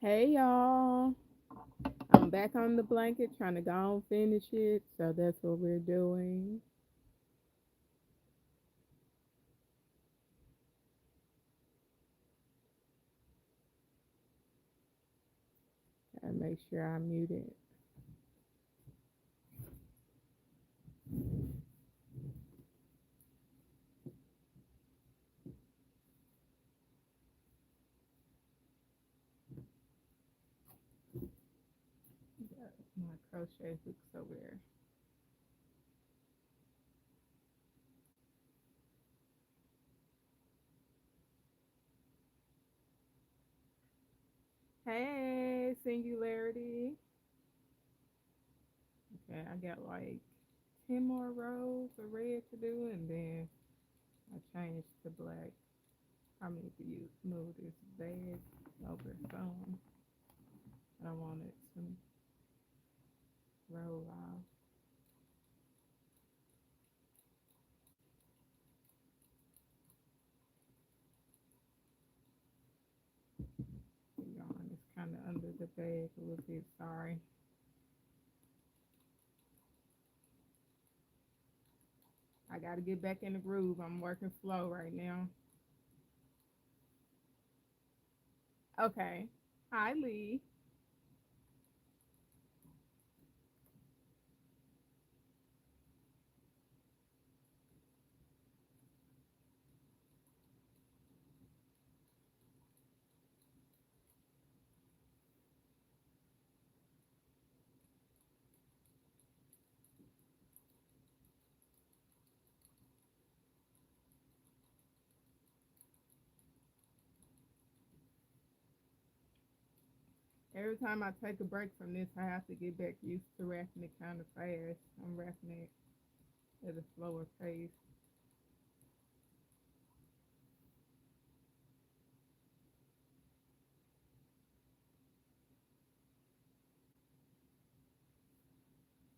Hey y'all, I'm back on the blanket trying to go and finish it, so that's what we're doing. Gotta make sure I'm muted. Got my crochet hooks over there. Hey, Singularity. Okay, I got like 10 more rows of red to do, and then I changed to black. I need to move this bag over some. I want it to roll off. The yarn is kind of under the bag a little bit. Sorry. I got to get back in the groove. I'm working slow right now. Okay. Hi, Lee. Every time I take a break from this, I have to get back used to wrapping it kind of fast. I'm wrapping it at a slower pace.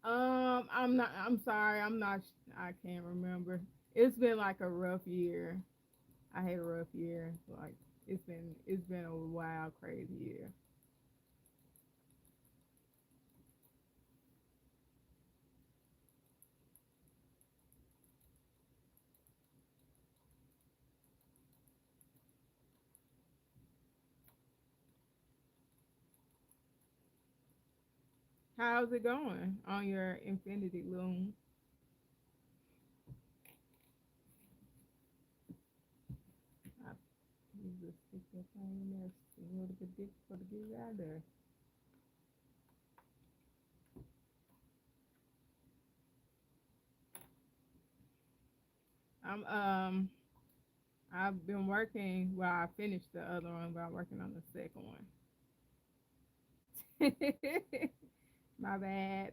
I'm not. I'm sorry. I'm not. I can't remember. It's been like a rough year. I had a rough year. Like it's been a wild, crazy year. How's it going on your Infinity Loom? I you just stick that thing in there. It's a little bit difficult to get it out of there. I'm I've been working. Well, I finished the other one, but I'm working on the second one. My bad.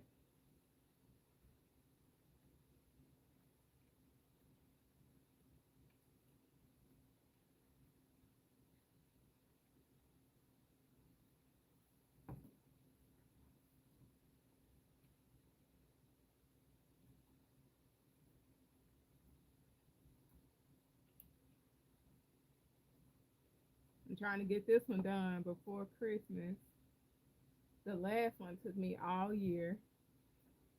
I'm trying to get this one done before Christmas. The last one took me all year,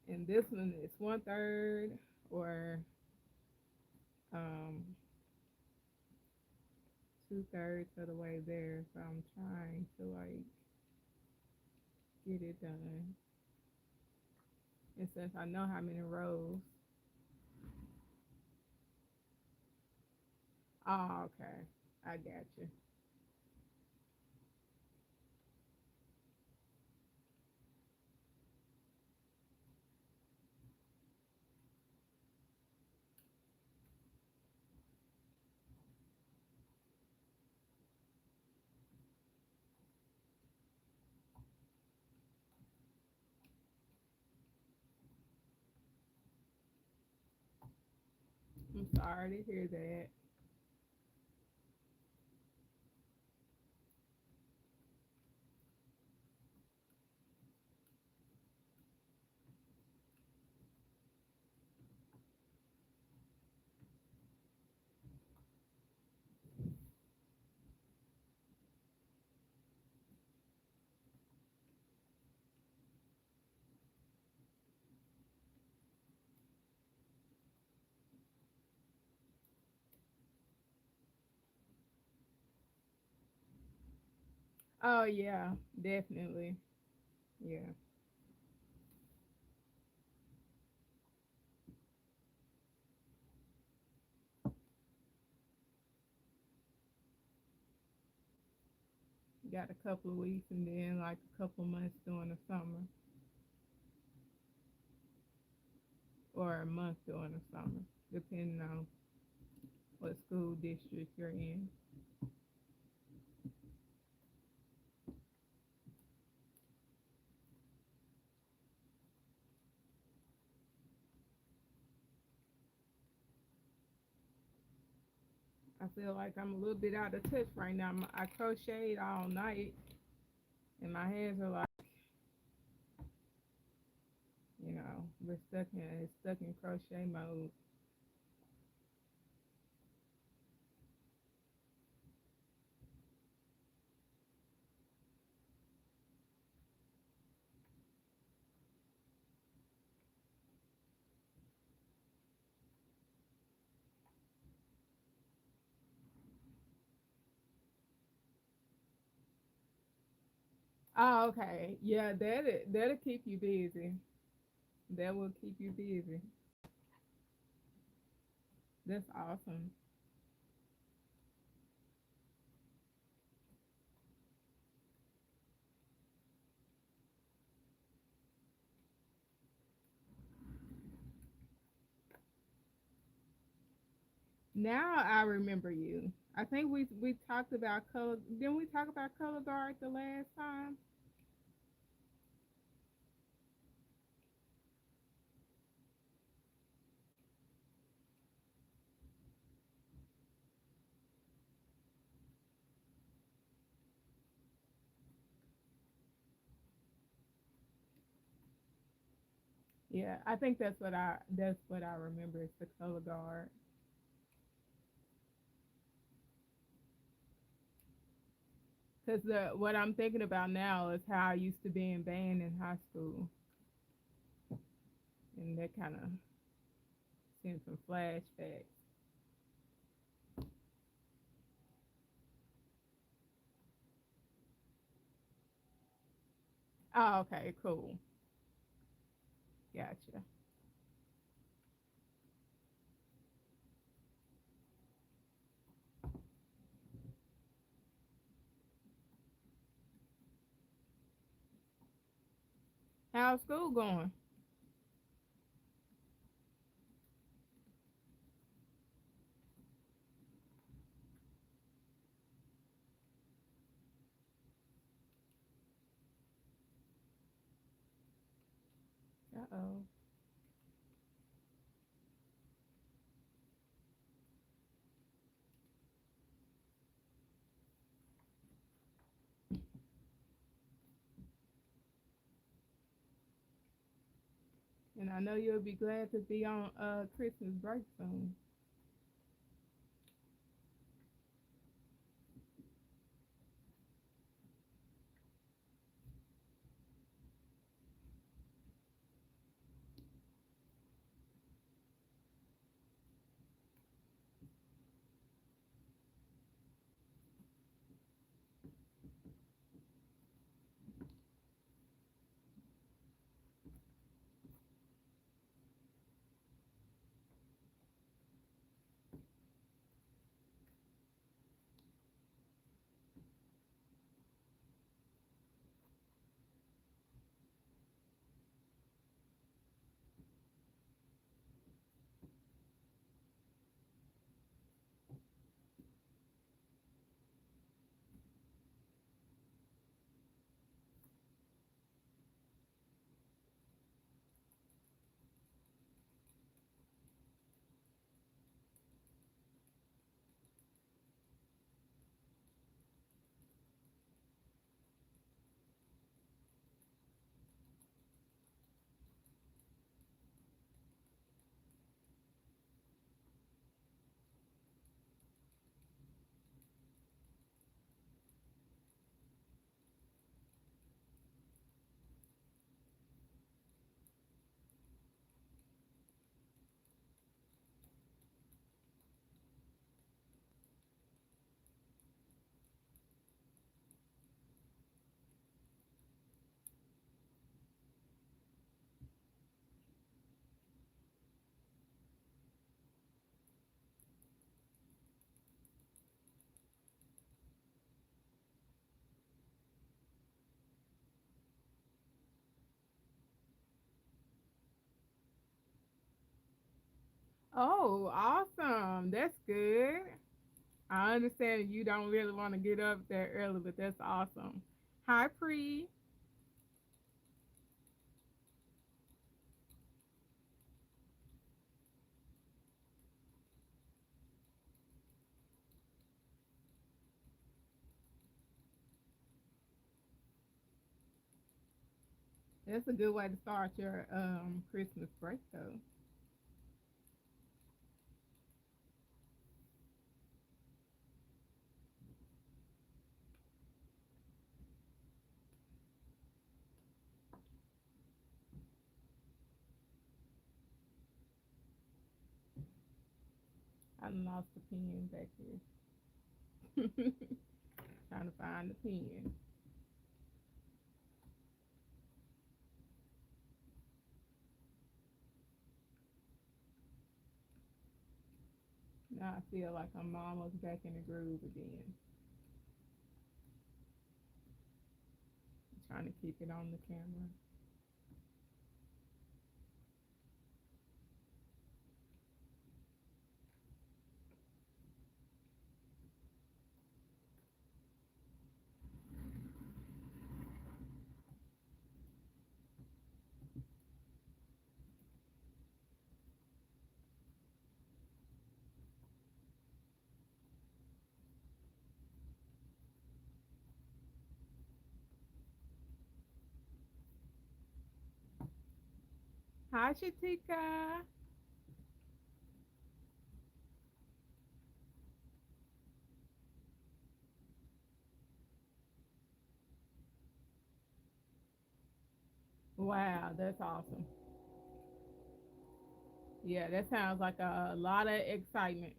and this one is 1/3 or um 2/3 of the way there. So I'm trying to like get it done. And since I know how many rows, oh okay, I got you. I'm sorry to hear that. Oh yeah, definitely. Yeah. Got a couple of weeks and then like a couple of months during the summer or a month during the summer, depending on what school district you're in. I feel like I'm a little bit out of touch right now. I crocheted all night and my hands are like, we're stuck in crochet mode. Oh, okay. Yeah, that'll keep you busy. That will keep you busy. That's awesome. Now I remember you. I think we talked about color. Didn't we talk about color guard the last time? Yeah, I think that's what I remember is the color guard. Because the what I'm thinking about now is how I used to be in band in high school, and that kind of sent some flashbacks. Oh, okay, cool, gotcha. How's school going? Uh oh. And I know you'll be glad to be on Christmas break soon. Oh, awesome. That's good. I understand you don't really want to get up that early, but that's awesome. Hi, Pre. That's a good way to start your Christmas break, though. I done lost the pen back here. Trying to find the pen. Now I feel like I'm almost back in the groove again. Trying to keep it on the camera. Hi, Shatika. Wow, that's awesome. Yeah, that sounds like a lot of excitement.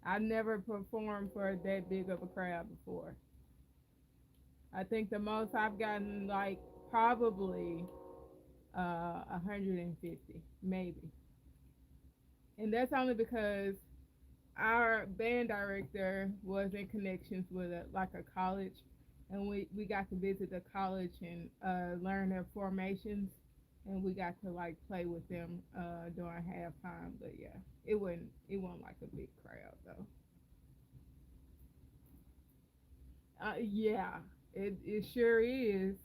I've never performed for that big of a crowd before. I think the most I've gotten, like, probably 150, maybe. And that's only because our band director was in connections with like a college, and we got to visit the college and learn their formations, and we got to like play with them during halftime. But yeah, it wasn't like a big crowd though. Yeah, it sure is.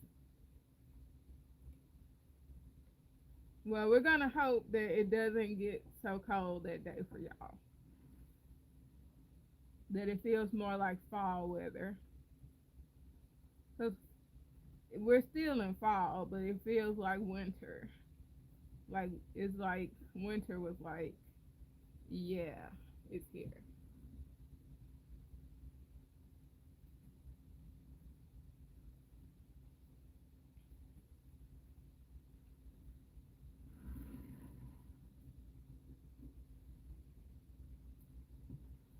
Well, we're gonna hope that it doesn't get so cold that day for y'all. That it feels more like fall weather. 'Cause we're still in fall, but it feels like winter. Like it's like winter was like, yeah, it's here.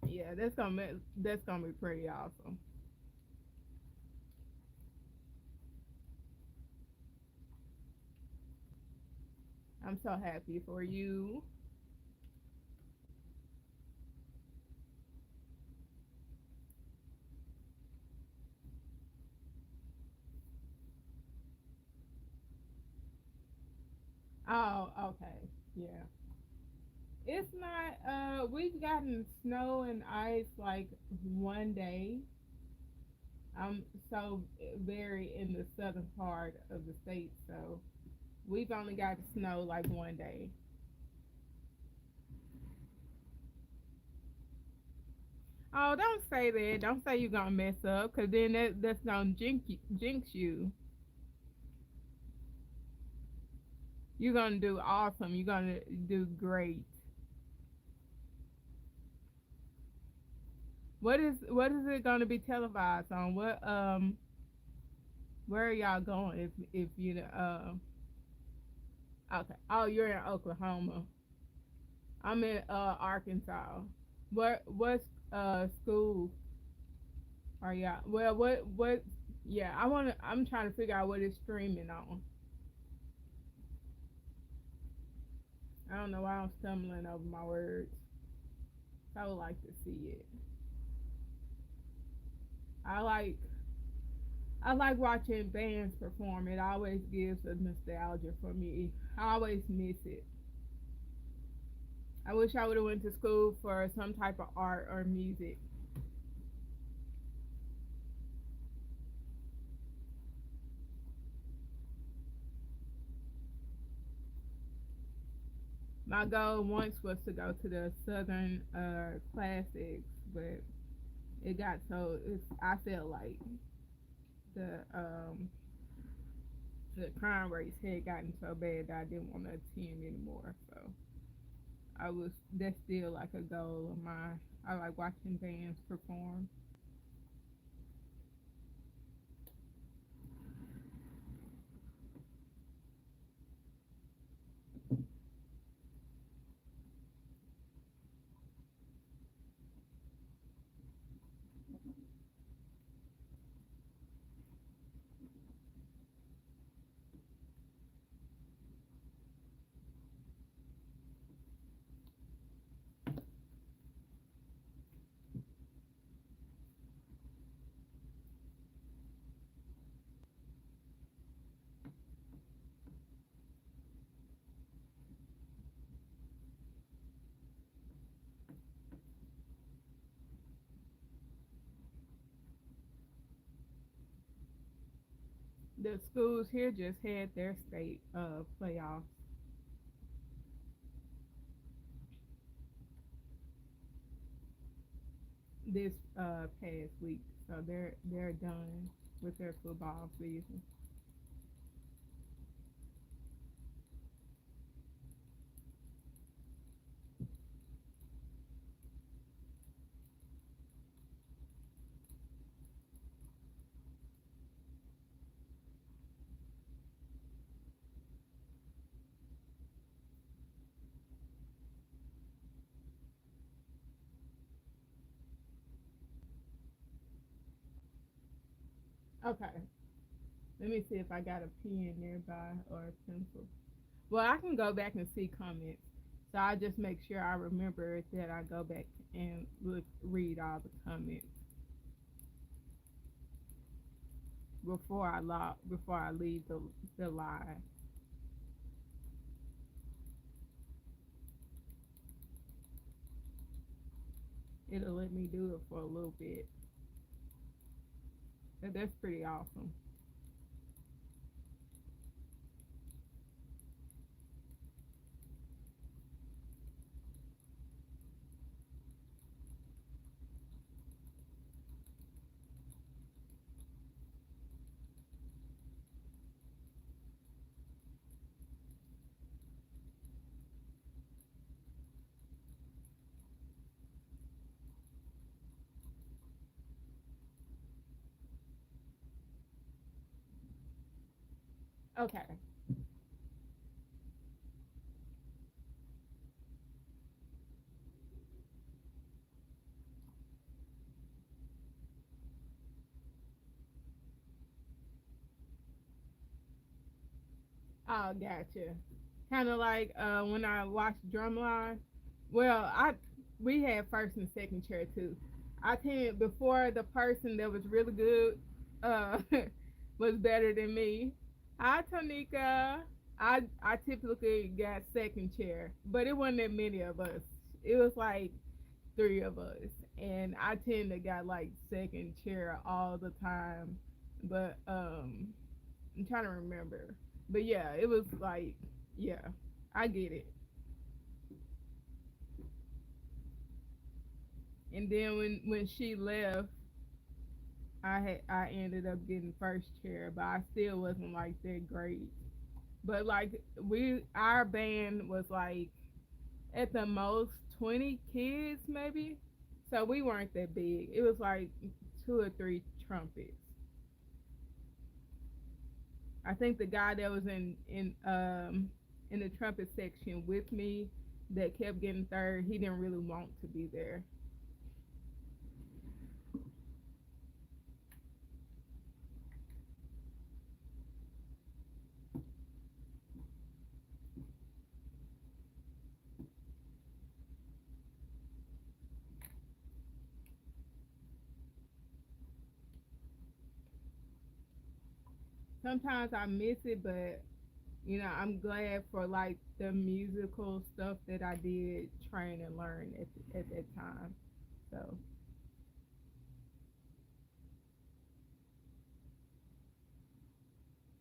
Yeah, that's gonna be pretty awesome. I'm so happy for you. Oh, okay. Yeah. It's not we've gotten snow and ice like one day. I'm so very in the southern part of the state, so we've only got snow like one day. Oh, don't say that. Don't say you're gonna mess up, cause then that's gonna jinx you. You're gonna do awesome. You're gonna do great. What is it gonna be televised on? Where are y'all going if you okay. Oh, you're in Oklahoma. I'm in Arkansas. What school are y'all? Well, what? Yeah, I'm trying to figure out what it's streaming on. I don't know why I'm stumbling over my words. I would like to see it. I like I like watching bands perform. It always gives a nostalgia for me. I always miss it. I wish I would have went to school for some type of art or music. My goal once was to go to the Southern Classics, but it got so it's. I felt like the um the crime rates had gotten so bad that I didn't want to attend anymore. So I was that's still like a goal of mine. I like watching bands perform. The schools here just had their state playoffs this past week, so they're done with their football season. Okay, let me see if I got a pen nearby or a pencil. Well, I can go back and see comments, so I just make sure I remember that I go back and look read all the comments before I leave the live. It'll let me do it for a little bit. But that's pretty awesome. Okay. Oh, gotcha. Kind of like when I watched Drumline. Well, I we had first and second chair too. I tend before the person that was really good uh was better than me. Hi, Tonika. I typically got second chair, but it wasn't that many of us. It was like three of us, and I tend to got like second chair all the time. But I'm trying to remember. But yeah, it was like yeah, I get it. And then when she left, I ended up getting first chair, but I still wasn't like that great. But like our band was like at the most 20 kids maybe. So we weren't that big. It was like two or three trumpets. I think the guy that was in the trumpet section with me that kept getting third, he didn't really want to be there. sometimes I miss it, but I'm glad for like the musical stuff that I did train and learn at that time. So,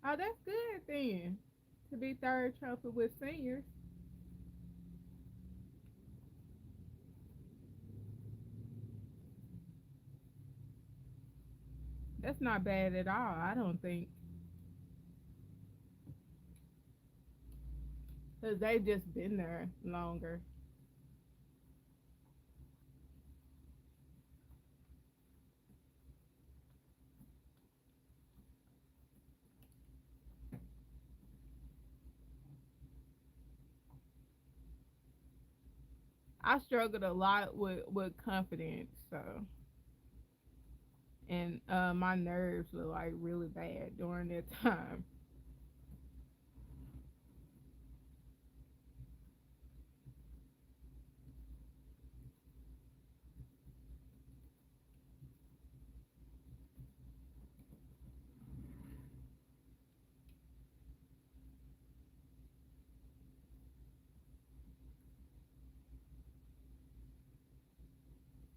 oh, that's good then to be third trumpet with seniors. That's not bad at all. I don't think because they've just been there longer. I struggled a lot with confidence, so and my nerves were like really bad during that time.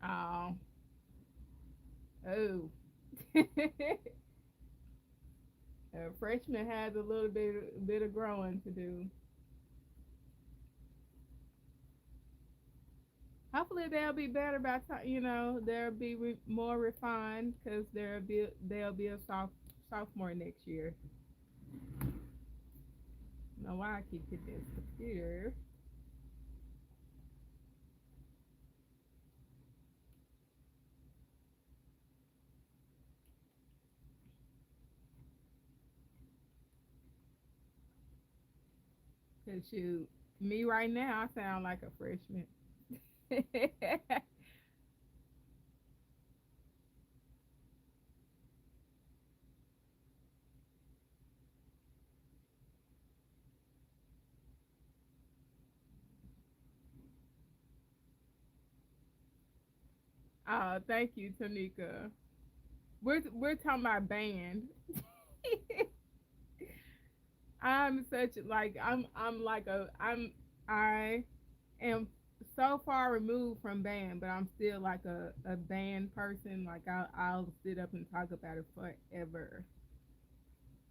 Oh, oh. A freshman has a little bit of growing to do. Hopefully they'll be better by time. They'll be more refined because they'll be a sophomore next year. I don't know why I keep hitting this computer. Cause shoot, me right now, I sound like a freshman. Oh, thank you, Tanika. We're talking about band. I'm such like I'm like a I am so far removed from band, but I'm still like a band person. Like I'll sit up and talk about it forever.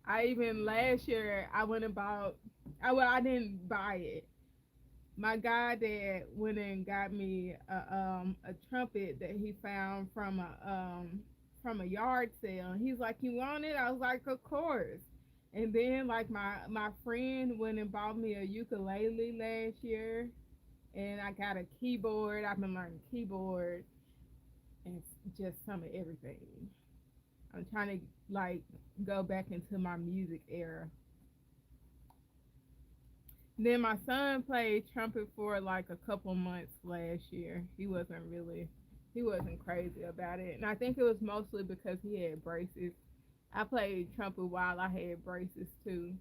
I even last year I went about I didn't buy it. My goddad went and got me a trumpet that he found from a yard sale. And he's like, "You want it?" I was like, "Of course." And then like my friend went and bought me a ukulele last year, and I got a keyboard. I've been learning keyboard and just some of everything. I'm trying to like go back into my music era. Then my son played trumpet for like a couple months last year. He wasn't crazy about it. And I think it was mostly because he had braces. I played trumpet while I had braces too.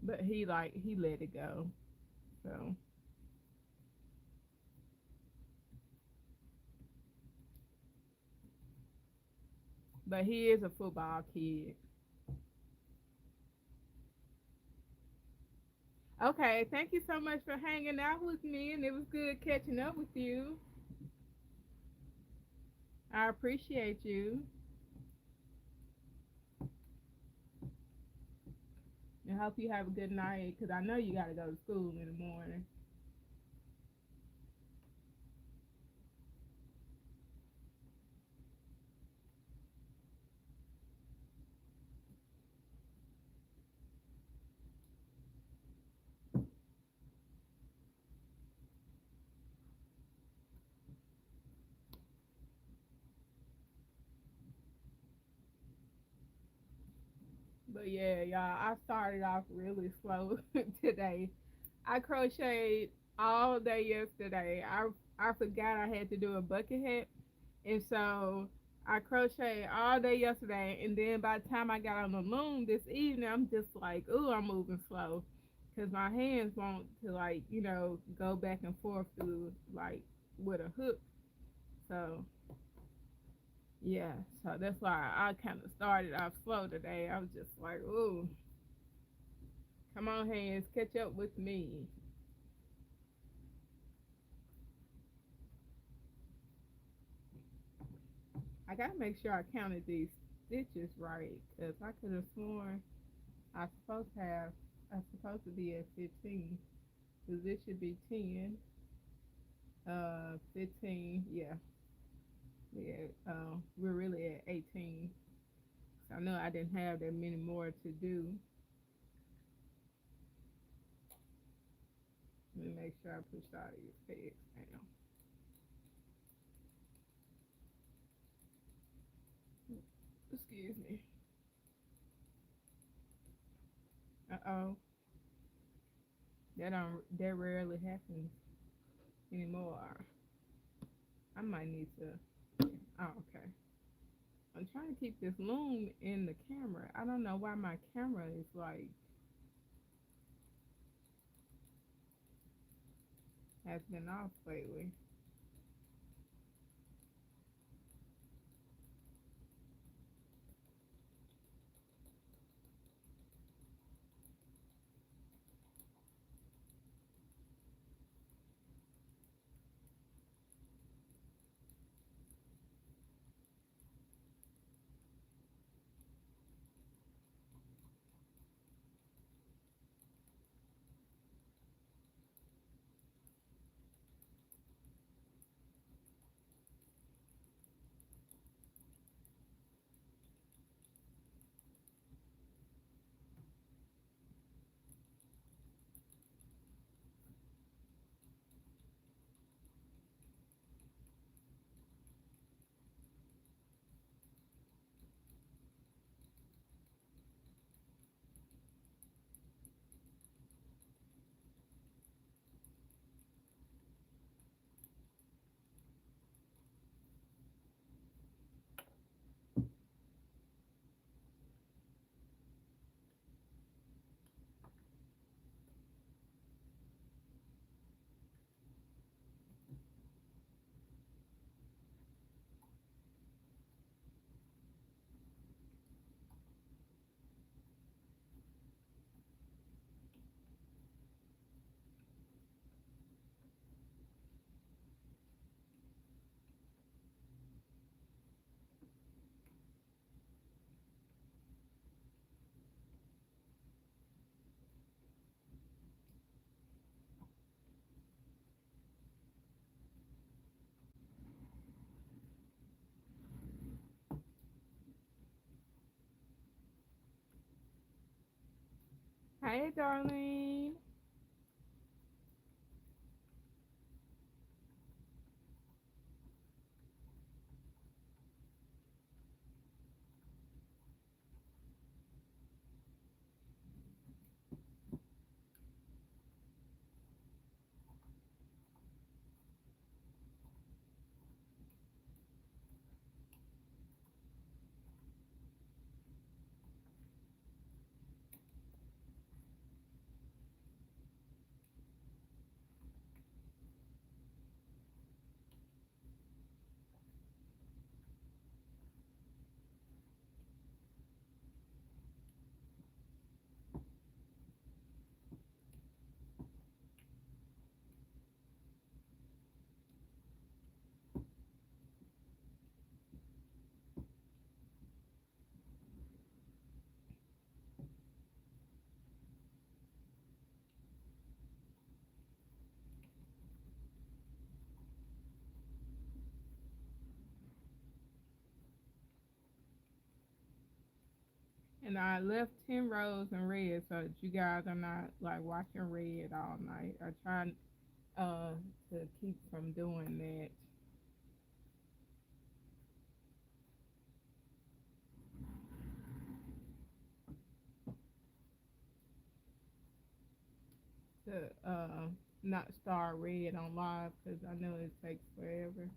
But he let it go. So but he is a football kid. Okay, thank you so much for hanging out with me and it was good catching up with you. I appreciate you. And hope you have a good night because I know you got to go to school in the morning. But yeah, y'all, I started off really slow today. I crocheted all day yesterday. I forgot I had to do a bucket hat, and so I crocheted all day yesterday, and then by the time I got on the loom this evening, I'm just like, ooh, I'm moving slow, cause my hands want to like, go back and forth through like with a hook. So yeah, so that's why I kind of started off slow today. I was just like, ooh, come on, hands, catch up with me. I gotta make sure I counted these stitches right, cause I could have sworn I supposed to be at 15. So this should be 10, 15. Yeah, we're really at 18. So I know I didn't have that many more to do. Let me make sure I push all these pegs down. Excuse me. Uh-oh. That rarely happens anymore. I might need to. Oh, okay. I'm trying to keep this loom in the camera. I don't know why my camera is like has been off lately. Hey, darling. And I left 10 rows in red so that you guys are not like watching red all night. I try uh, to keep from doing that. To not start red on live because I know it takes forever.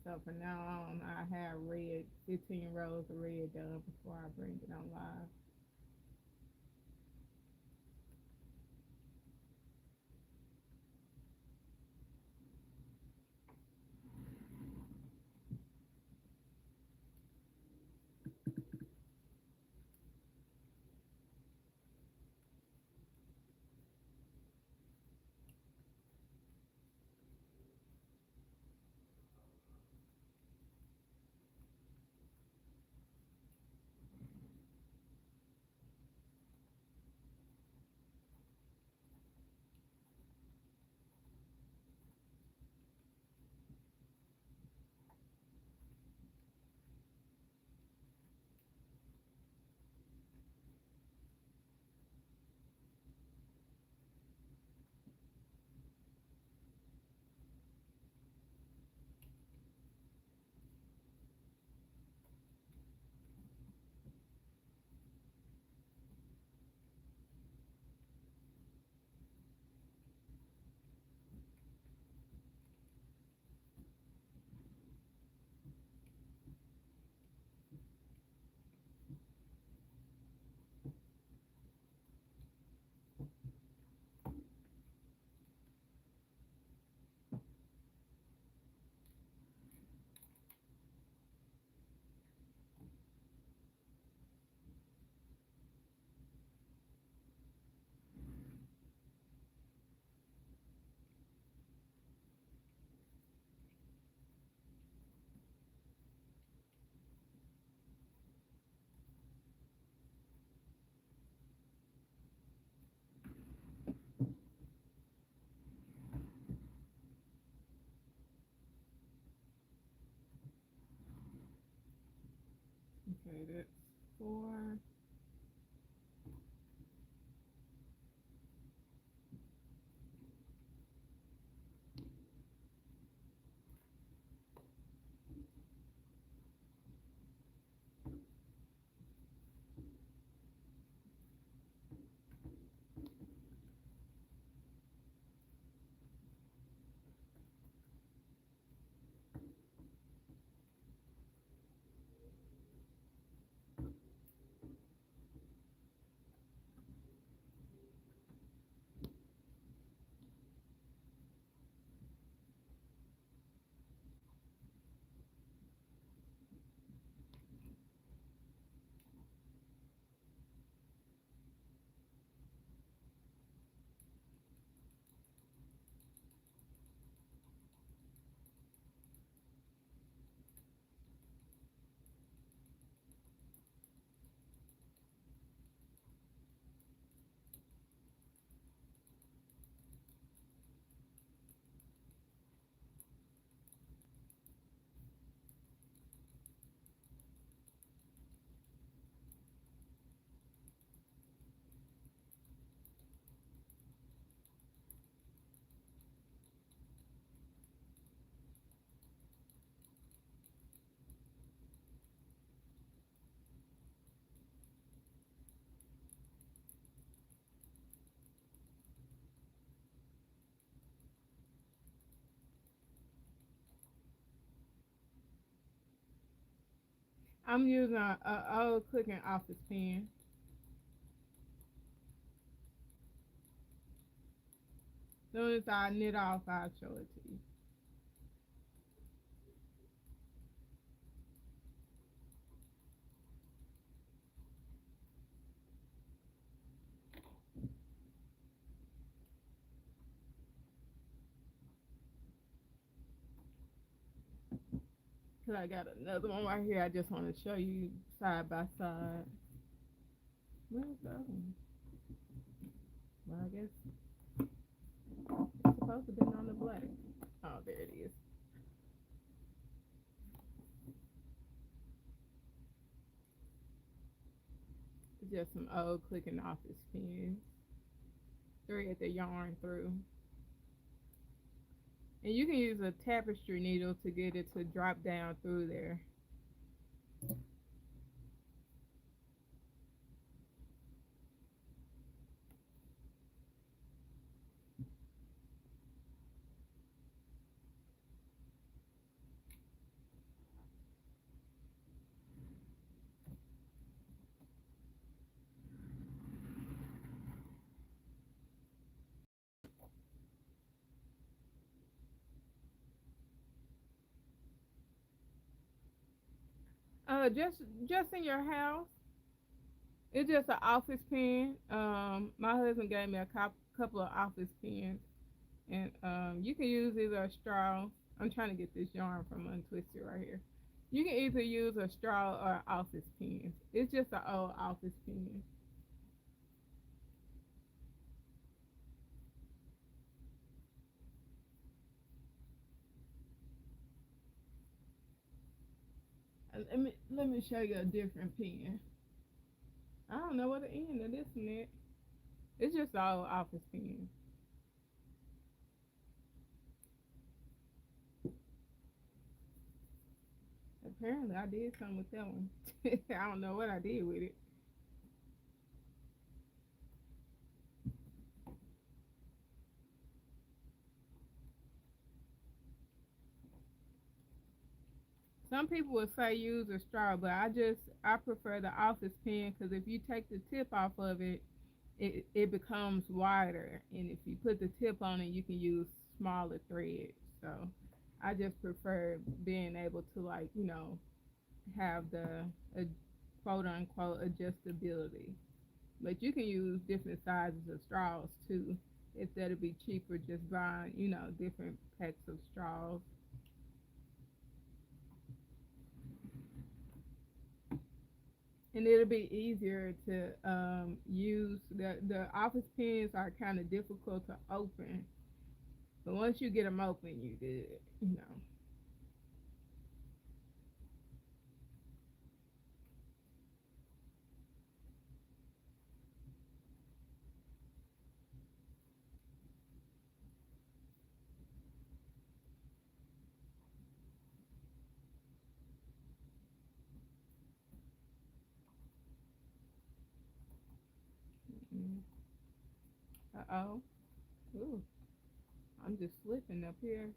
So from now on, I have red, 15 rows of red done before I bring it on live. Okay, that's 4. I'm using a old cooking office pen. Soon as I knit off, I'll show it to you. Cause I got another one right here. I just want to show you side by side. Where's the other one? Well, I guess it's supposed to be on the black. Oh, there it is. It's just some old clicking office pens. Thread the yarn through. And you can use a tapestry needle to get it to drop down through there. Just in your house. It's just an office pen. My husband gave me a couple of office pens, and you can use either a straw. I'm trying to get this yarn from Untwisted right here. You can either use a straw or an office pen. It's just an old office pen. Let me show you a different pen. I don't know what the end of this one is. It's just an old office pen. Apparently, I did something with that one. I don't know what I did with it. Some people would say use a straw, but I prefer the office pen because if you take the tip off of it, it becomes wider, and if you put the tip on it, you can use smaller threads. So I just prefer being able to have the uh, quote unquote adjustability. But you can use different sizes of straws too. If that'll be cheaper, just buying different packs of straws. And it'll be easier to use. The office pens are kind of difficult to open, but once you get them open, you good. You know. Mm. Uh-oh. Ooh, I'm just slipping up here.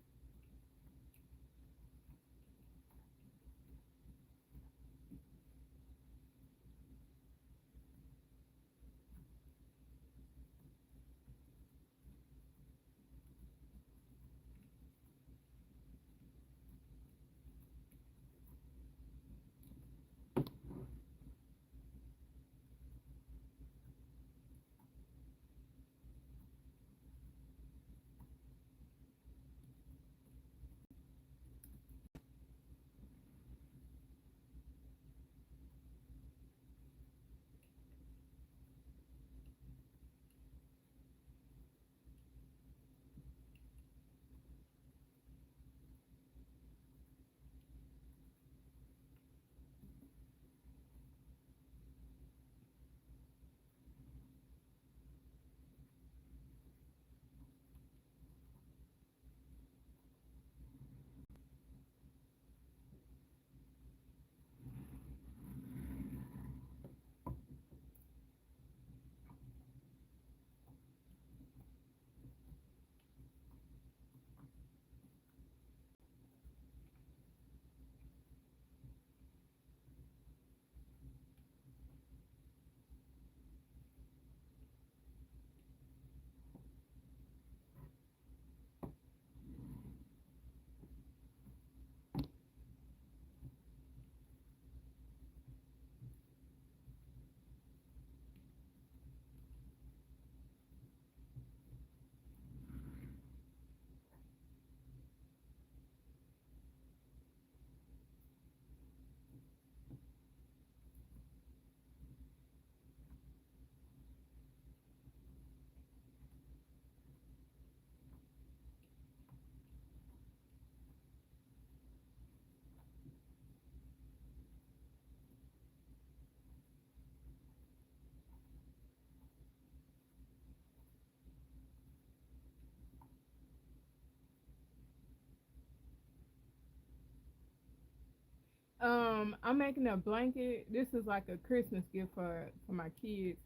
I'm making a blanket. This is like a Christmas gift for my kids,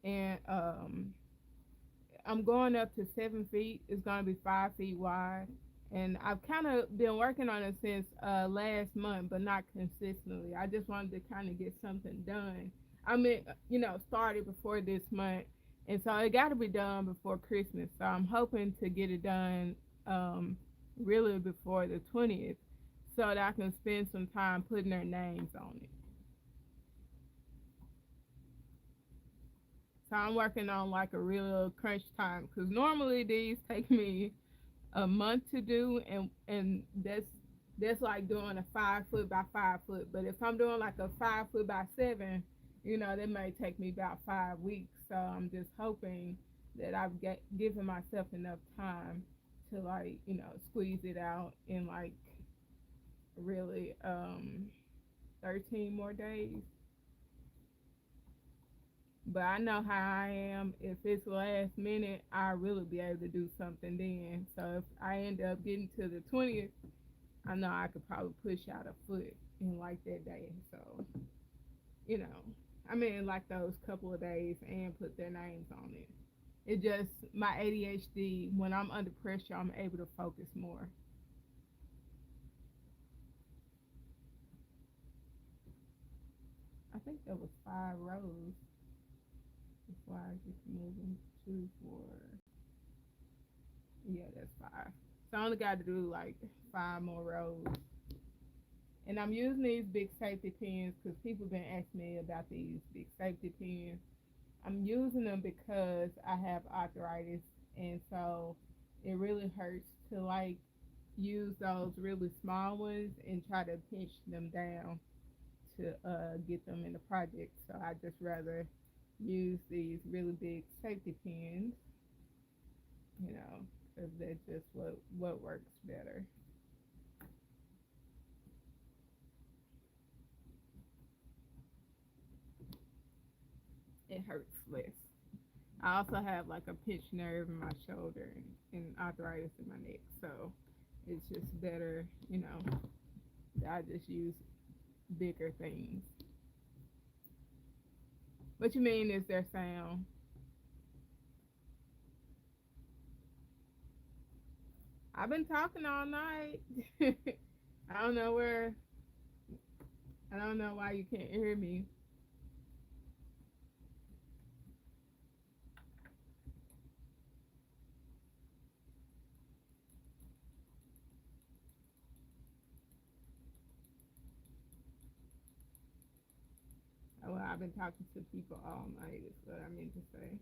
and I'm going up to 7 feet. It's gonna be 5 feet wide, and I've kind of been working on it since last month, but not consistently. I just wanted to kind of get something done. I mean, started before this month, and so it got to be done before Christmas. So I'm hoping to get it done, really before the 20th. so that I can spend some time putting their names on it. So I'm working on like a real crunch time because normally these take me a month to do, and that's like doing a 5 foot by 5 foot. But if I'm doing like a 5 foot by seven, that may take me about 5 weeks. So I'm just hoping that given myself enough time to like squeeze it out in like really 13 more days. But I know how I am. If it's last minute, I'll really be able to do something then. So if I end up getting to the 20th, I know I could probably push out a foot in like that day. So, you know, I mean, like those couple of days and put their names on it. It just, my ADHD, when I'm under pressure, I'm able to focus more. I think there was 5 rows before I get to moving 2, 4. Yeah, that's 5. So I only got to do like 5 more rows. And I'm using these big safety pins because people been asking me about these big safety pins. I'm using them because I have arthritis, and so it really hurts to like use those really small ones and try to pinch them down to get them in the project. So I just rather use these really big safety pins, because that's just what works better. It hurts less. I also have like a pinched nerve in my shoulder and arthritis in my neck, so it's just better, that I just use bigger things. What you mean is their sound? I've been talking all night. I don't know where. I don't know why you can't hear me. Well, I've been talking to people all night. Is what I meant to say.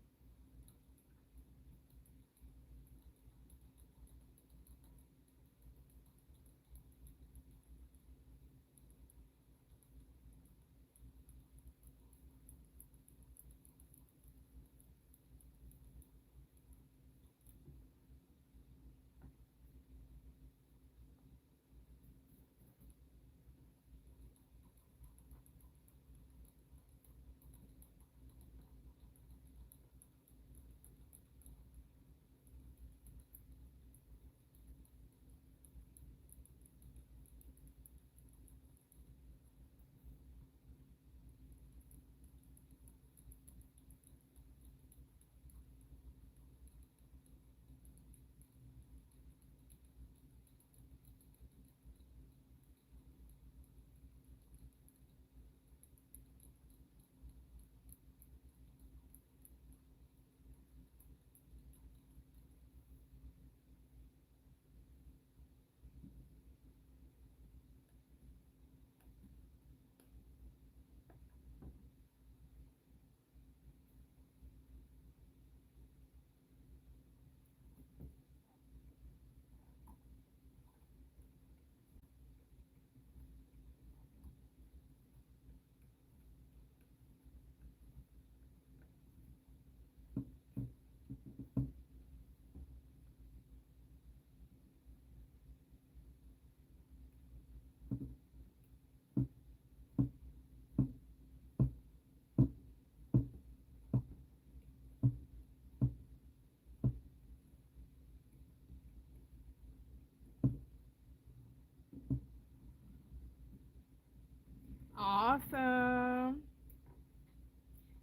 Awesome.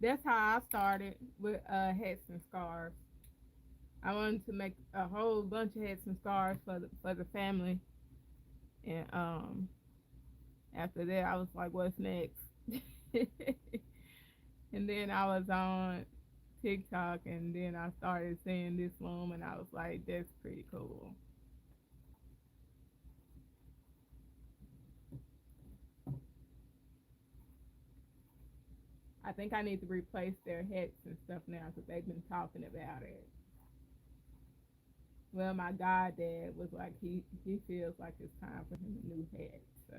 That's how I started with hats and scarves. I wanted to make a whole bunch of hats and scarves for the family, and after that I was like, what's next? And then I was on TikTok, and then I started seeing this Loom, and I was like, that's pretty cool. I think I need to replace their hats and stuff now because they've been talking about it. Well, my goddad was like he feels like it's time for him a new hat. So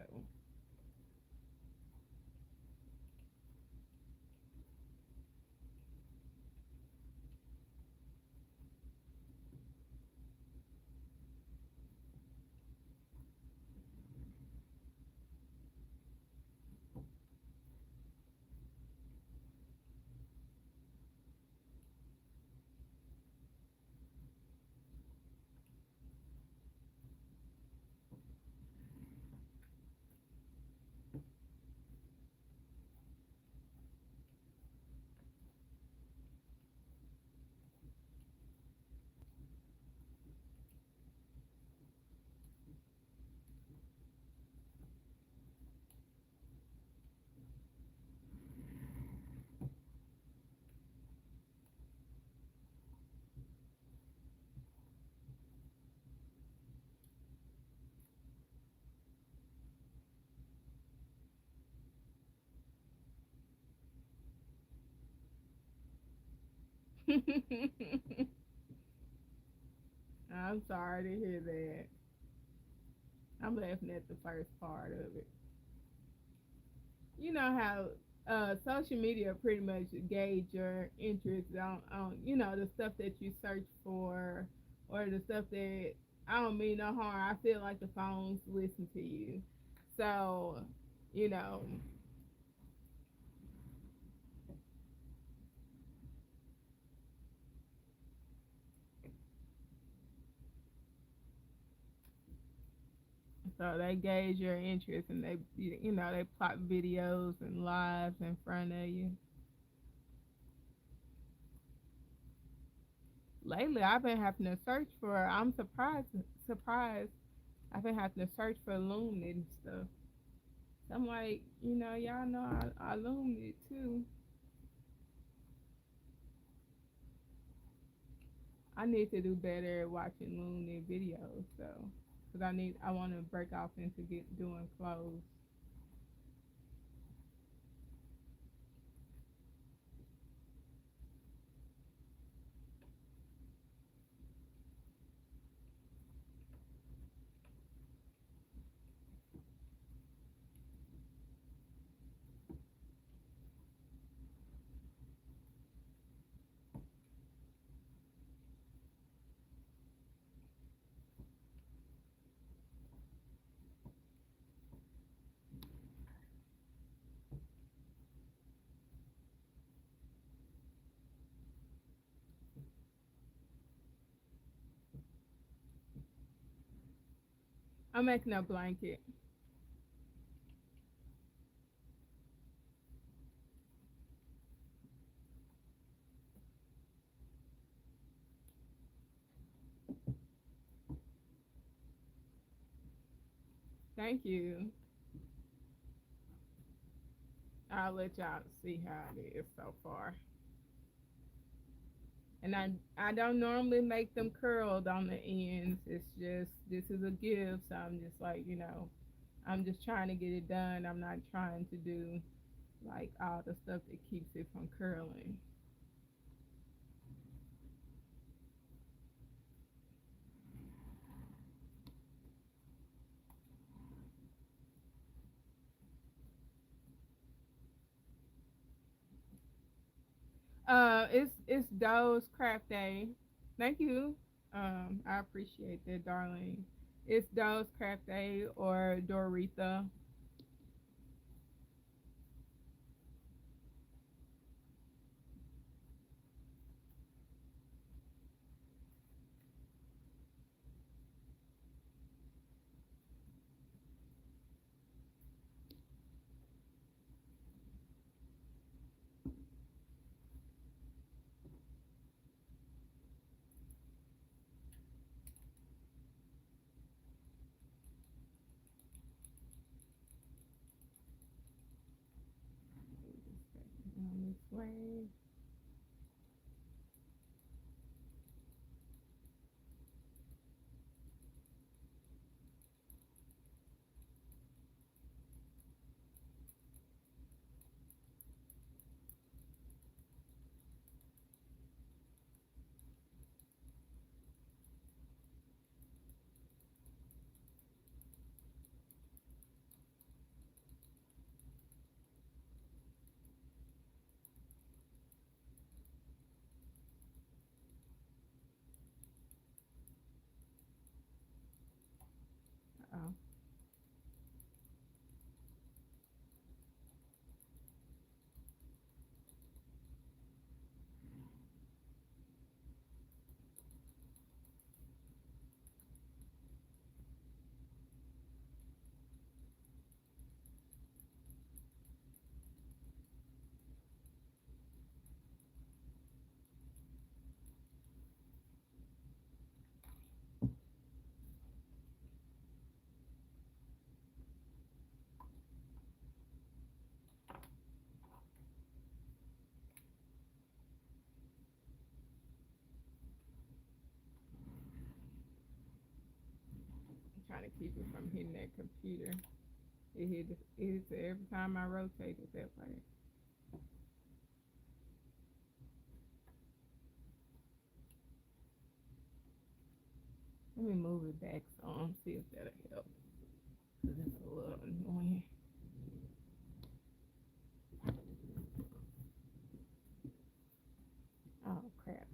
I'm sorry to hear that. I'm laughing at the first part of it. You know how social media pretty much gauge your interest on the stuff that you search for or the stuff that I don't mean no harm. I feel like the phones listen to you. So, you know, so they gauge your interest and they plot videos and lives in front of you. Lately, I've been having to search for. I'm surprised. I've been having to search for Loom and stuff. So I'm like, y'all know I Loom it too. I need to do better at watching Loom videos, so because I want to break off into get doing clothes. I'm making a blanket. Thank you. I'll let y'all see how it is so far. And I don't normally make them curled on the ends. It's just this is a gift, so I'm just like I'm just trying to get it done. I'm not trying to do like all the stuff that keeps it from curling. It's Doe's Craft Day. Thank you. I appreciate that, darling. It's Doe's Craft Day or Doretha. On this way. trying to keep it from hitting that computer. It hits it every time I rotate it that way. Let me move it back some, see if that'll help. Cause it's a little annoying. Oh crap!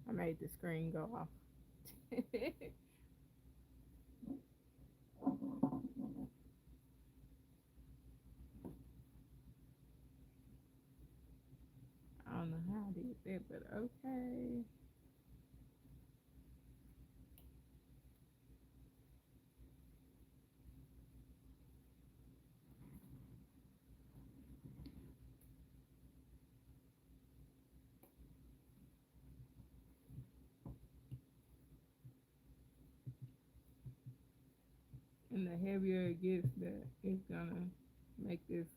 I made the screen go off. I don't know how I did that, but okay. And the heavier it gets, it's gonna make this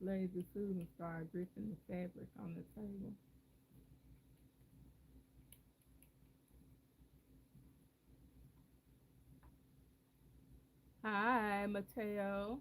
lazy Susan start gripping the fabric on the table. Hi, Mateo.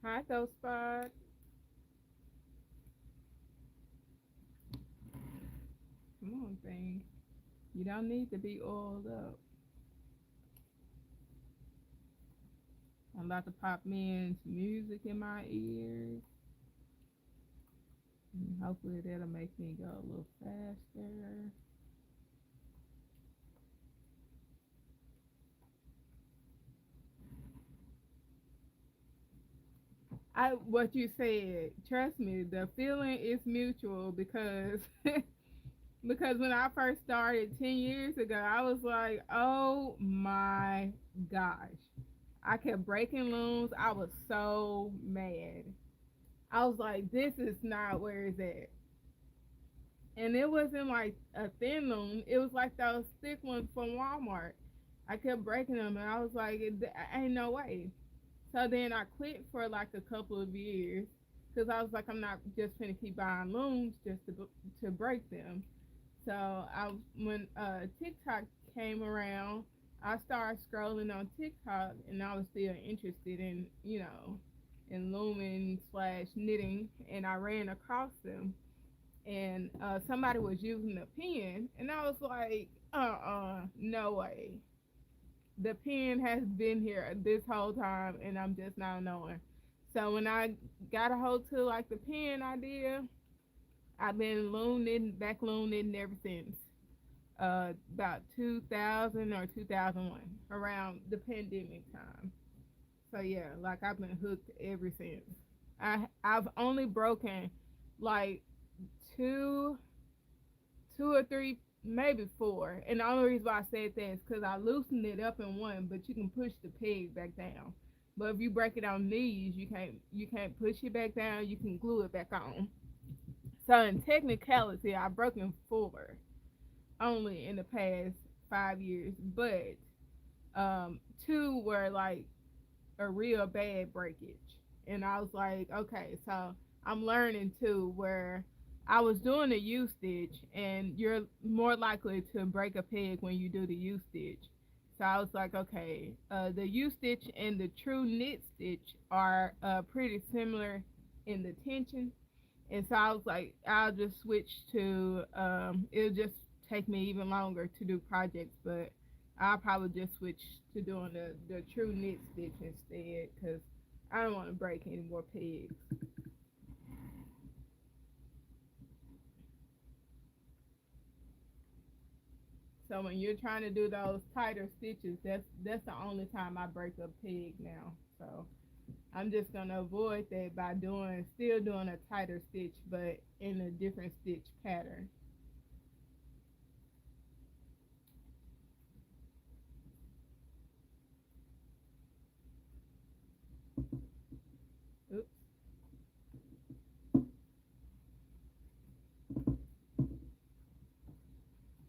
Hi, Ghost Spot. Come on, thing. You don't need to be oiled up. I'm about to pop men's music in my ears. And hopefully that'll make me go a little faster. What you said, trust me, the feeling is mutual because because when I first started 10 years ago, I was like, oh my gosh. I kept breaking looms. I was so mad. I was like, this is not where it's at. And it wasn't like a thin loom. It was like those thick ones from Walmart. I kept breaking them, and I was like, ain't no way. So then I quit for like a couple of years because I was like, I'm not just gonna keep buying looms just to break them. So when TikTok came around, I started scrolling on TikTok, and I was still interested in in looming slash knitting, and I ran across them, and somebody was using a pen, and I was like, no way. The pen has been here this whole time, and I'm just now knowing. So when I got a hold to like the pen idea, I've been loom knitting, back loom knitting ever since. About 2000 or 2001, around the pandemic time. So yeah, like I've been hooked ever since. I've only broken like two two or three, maybe four. And the only reason why I said that is because I loosened it up in one, but you can push the peg back down. But if you break it on these, you can't push it back down. You can glue it back on. So in technicality, I've broken four only in the past 5 years, but two were like a real bad breakage. And I was like, okay, so I'm learning too where I was doing the U stitch and you're more likely to break a peg when you do the U stitch. So I was like, okay, the U stitch and the true knit stitch are pretty similar in the tension. And so I was like, I'll just switch to, it'll just take me even longer to do projects, but I'll probably just switch to doing the true knit stitch instead because I don't want to break any more pegs. So when you're trying to do those tighter stitches, that's the only time I break a peg now. So I'm just gonna avoid that by still doing a tighter stitch, but in a different stitch pattern. Oops.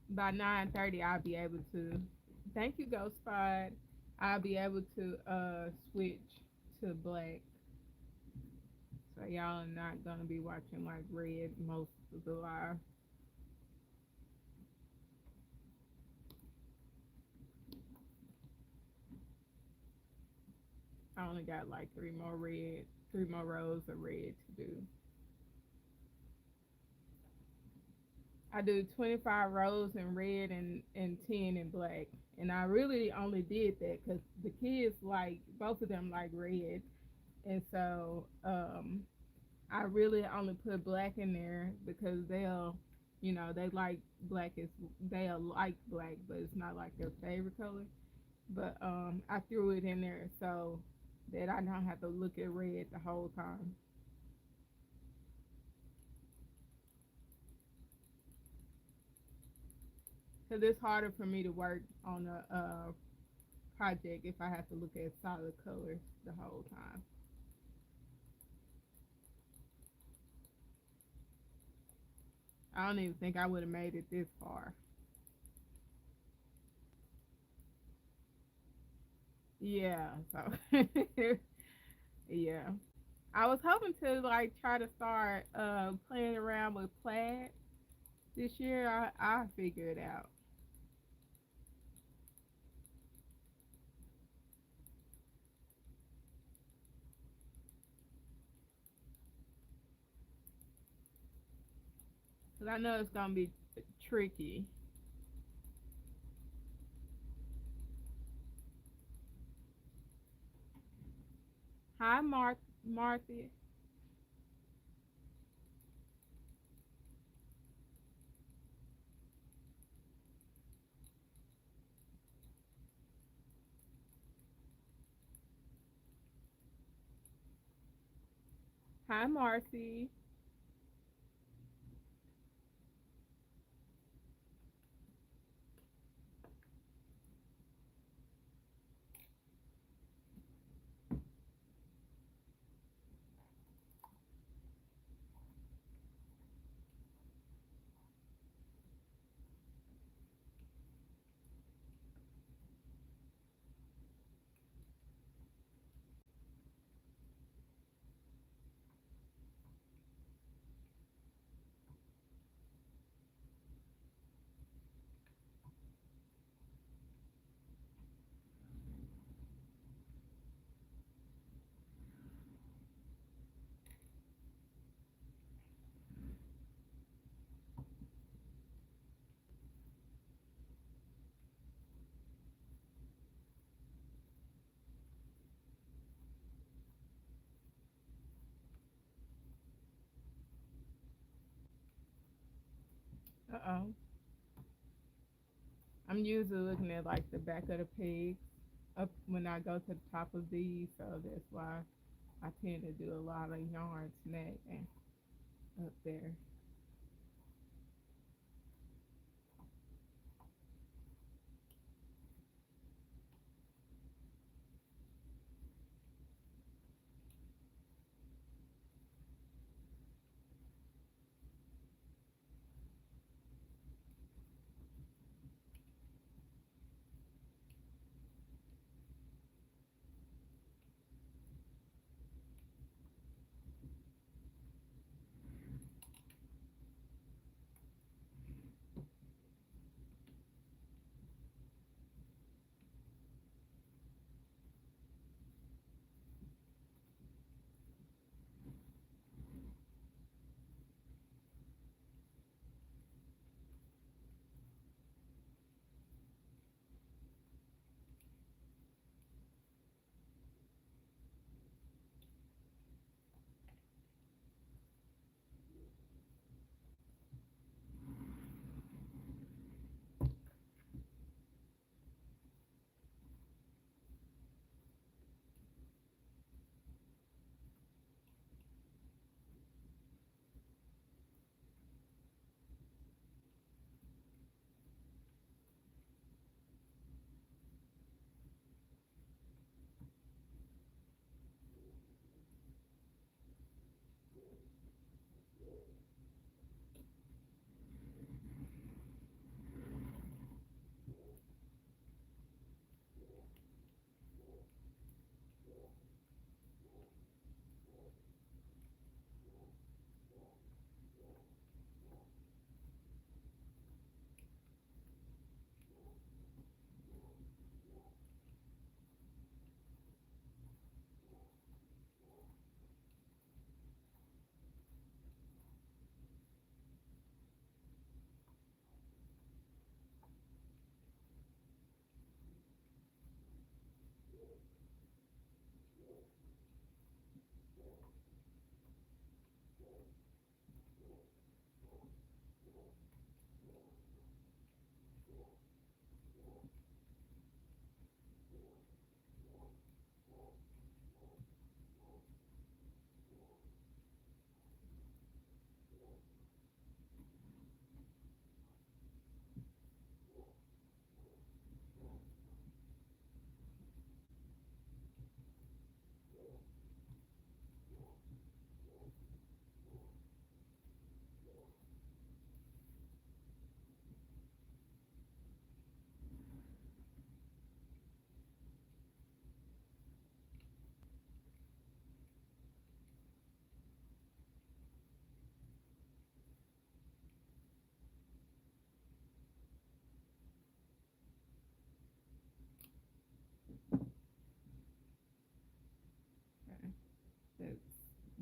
By 9:30, I'll be able to. Thank you, Ghost Spot. I'll be able to switch to black. So y'all are not gonna be watching like red most of the live. I only got like three more rows of red to do. I do 25 rows in red and 10 in black. And I really only did that because the kids like both of them like red, and so I really only put black in there because they like they'll like black, but it's not like their favorite color. But I threw it in there so that I don't have to look at red the whole time. Because it's harder for me to work on a project if I have to look at solid colors the whole time. I don't even think I would have made it this far. Yeah, so yeah. I was hoping to like try to start playing around with plaid this year. I figure it out. Cause I know it's gonna be tricky. Hi, Martha. Hi, Marcy. Uh oh. I'm usually looking at like the back of the pig up when I go to the top of these, so that's why I tend to do a lot of yarn snagging up there.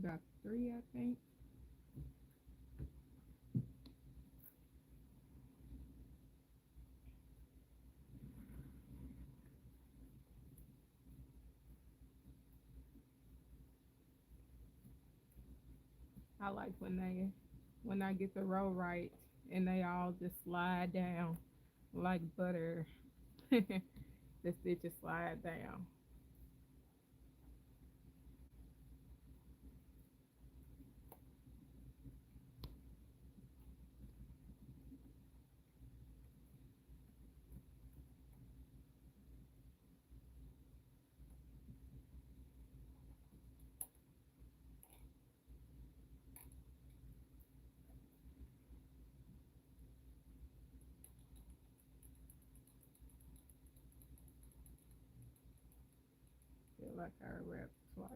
About three, I think. I like when I get the row right and they all just slide down like butter. The stitches slide down. Feel like I wrapped twice.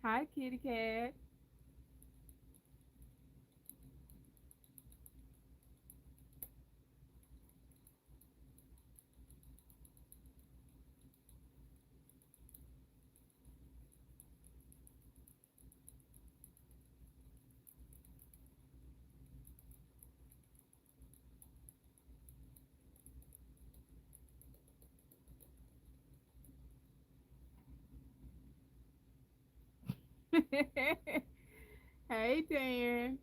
Hi, kitty cat. Hey, Dan.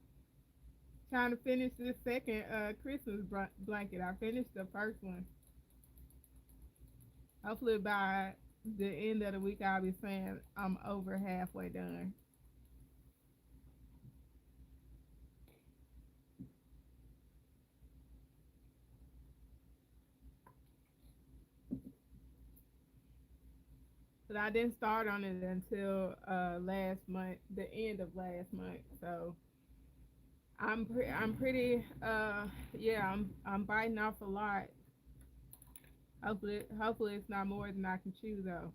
Trying to finish this second Christmas blanket. I finished the first one. Hopefully by the end of the week, I'll be saying I'm over halfway done. But I didn't start on it until last month, the end of last month. So I'm pretty yeah, I'm biting off a lot. Hopefully it's not more than I can chew though.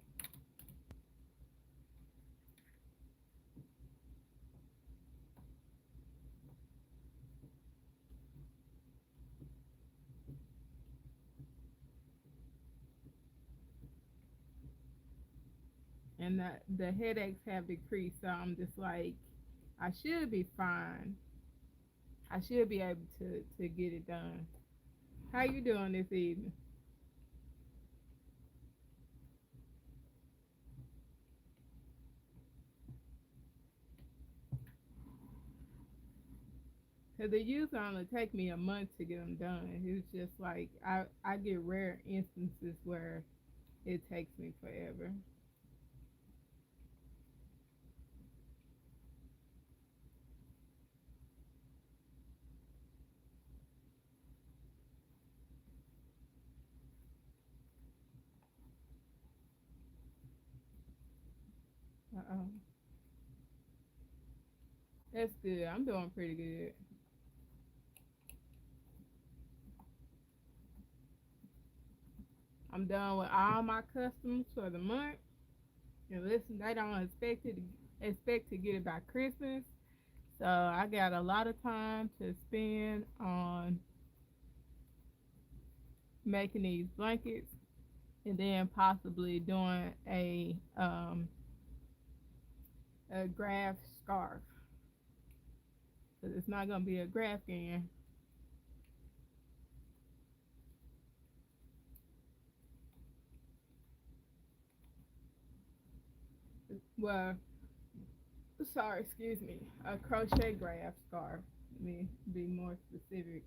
And the headaches have decreased, so I'm just like I should be fine. I should be able to get it done. How you doing this evening? Cause it used to only take me a month to get them done. It's just like I get rare instances where it takes me forever. Uh-oh. That's good. I'm doing pretty good. I'm done with all my customers for the month. And listen, they don't expect to get it by Christmas. So I got a lot of time to spend on making these blankets and then possibly doing a graph scarf. Cause it's not gonna be a graph again. Well, sorry, excuse me, a crochet graph scarf. Let me be more specific.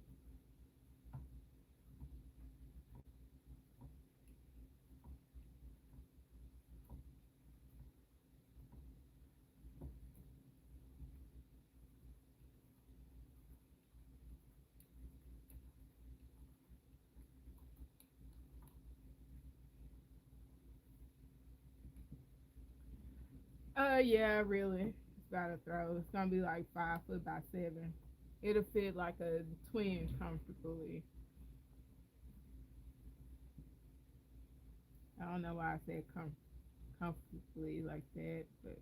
Yeah, really. It's about to throw. It's gonna be like 5 foot by 7. It'll fit like a twin comfortably. I don't know why I said comfortably like that, but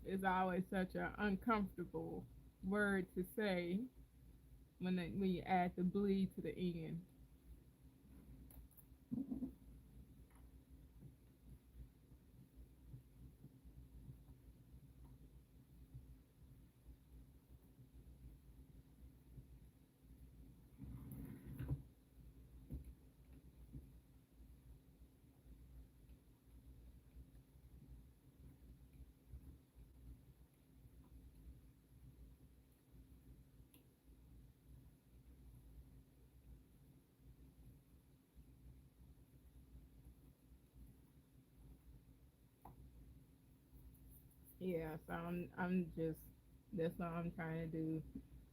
it's always such an uncomfortable word to say when you add the bleed to the end. Yeah, so I'm just that's all I'm trying to do.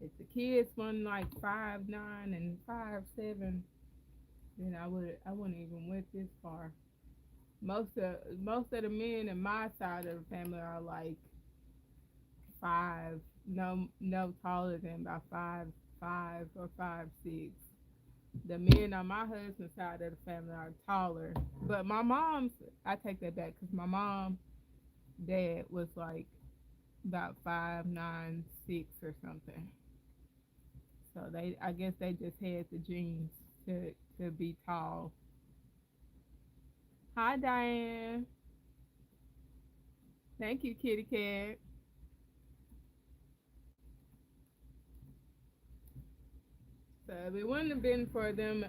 If the kids won like 5'9" and 5'7", then I wouldn't even went this far. Most of the men in my side of the family are like 5, no taller than about 5'5" or 5'6". The men on my husband's side of the family are taller, but my mom's I take that back because my mom dad was like about 5'9", 6" or something. So I guess they just had the genes to be tall. Hi Diane, thank you Kitty Cat. So if it wouldn't have been for them,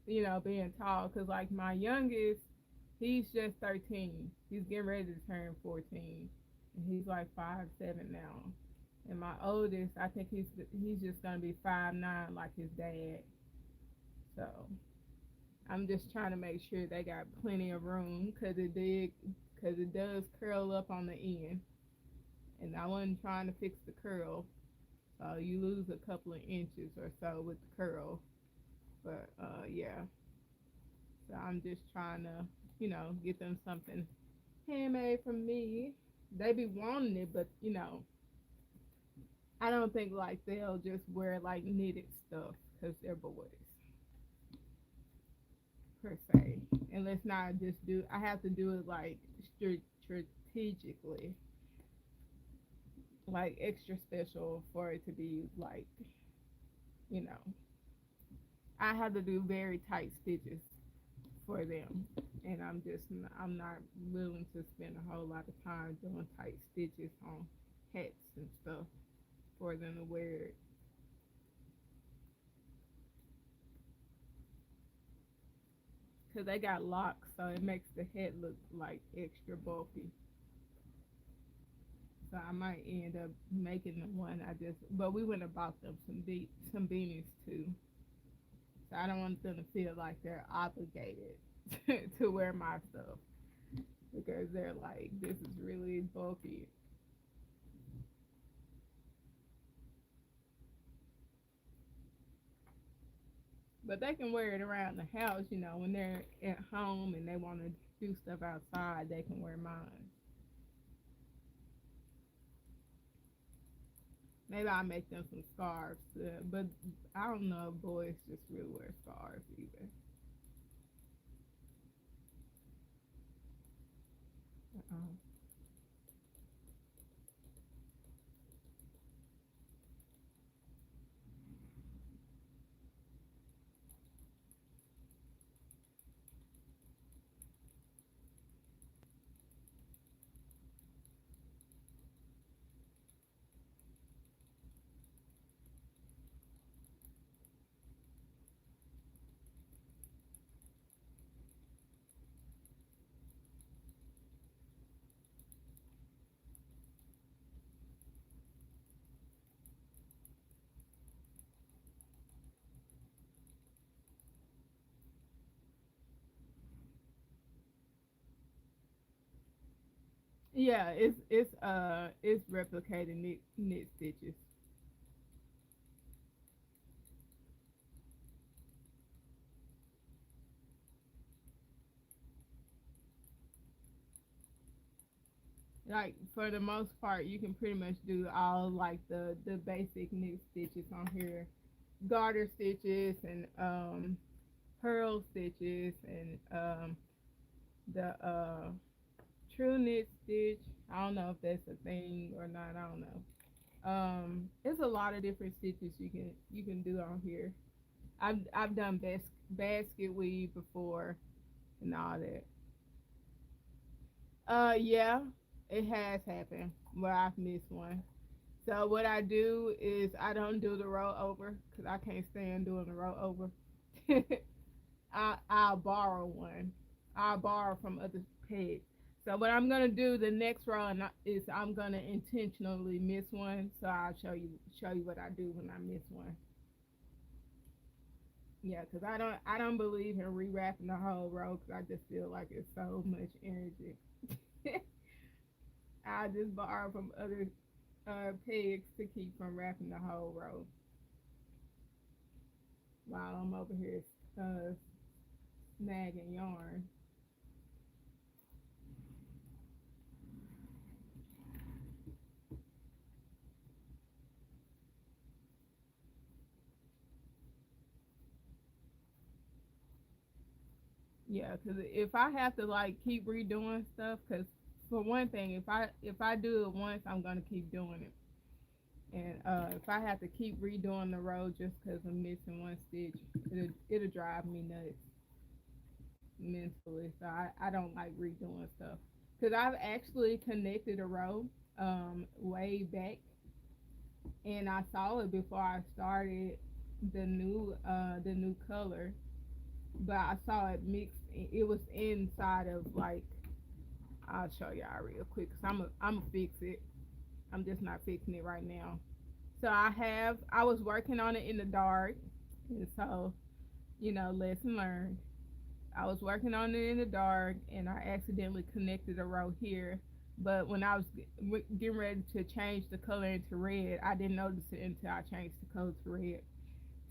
being tall, cause like my youngest, he's just 13. He's getting ready to turn 14, and he's like 5'7" now. And my oldest, I think he's just gonna be 5'9" like his dad. So I'm just trying to make sure they got plenty of room, cause it does curl up on the end, and I wasn't trying to fix the curl. So you lose a couple of inches or so with the curl, but yeah. So I'm just trying to, get them something handmade from me. They be wanting it, but I don't think like they'll just wear like knitted stuff because they're boys per se. And let's not just do. I have to do it like strategically, like extra special for it to be like, you know. I have to do very tight stitches for them, and I'm not willing to spend a whole lot of time doing tight stitches on hats and stuff for them to wear it. Cause they got locks, so it makes the head look like extra bulky. So I might end up making the one but we went and bought them some beanies too. So I don't want them to feel like they're obligated to wear my stuff because they're like, this is really bulky. But they can wear it around the house, when they're at home and they want to do stuff outside, they can wear mine. Maybe I'll make them some scarves, but I don't know if boys just really wear scarves either. Uh, yeah, it's replicated knit stitches. Like for the most part, you can pretty much do all like the basic knit stitches on here. garter stitches and pearl stitches and the true knit stitch. I don't know if that's a thing or not. I don't know. There's a lot of different stitches you can do on here. I've done basket weave before and all that. Yeah, it has happened where I've missed one. So what I do is I don't do the roll over because I can't stand doing the roll over. I'll borrow one. I'll borrow from other pegs. So what I'm gonna do the next row is I'm gonna intentionally miss one. So I'll show you what I do when I miss one. Yeah, because I don't believe in rewrapping the whole row because I just feel like it's so much energy. I just borrow from other pegs to keep from wrapping the whole row while I'm over here uh, snagging yarn. Yeah, because if I have to like keep redoing stuff, because for one thing, if I do it once, I'm gonna keep doing it. And if I have to keep redoing the row just because I'm missing one stitch, it'll drive me nuts mentally. So I don't like redoing stuff. Because I've actually connected a row way back, and I saw it before I started the new color, but I saw it mixed. It was inside of like, I'll show y'all real quick because I'm gonna fix it. I'm just not fixing it right now. So I was working on it in the dark, and so lesson learned. I was working on it in the dark, and I accidentally connected a row here. But when I was getting ready to change the color into red, I didn't notice it until I changed the color to red.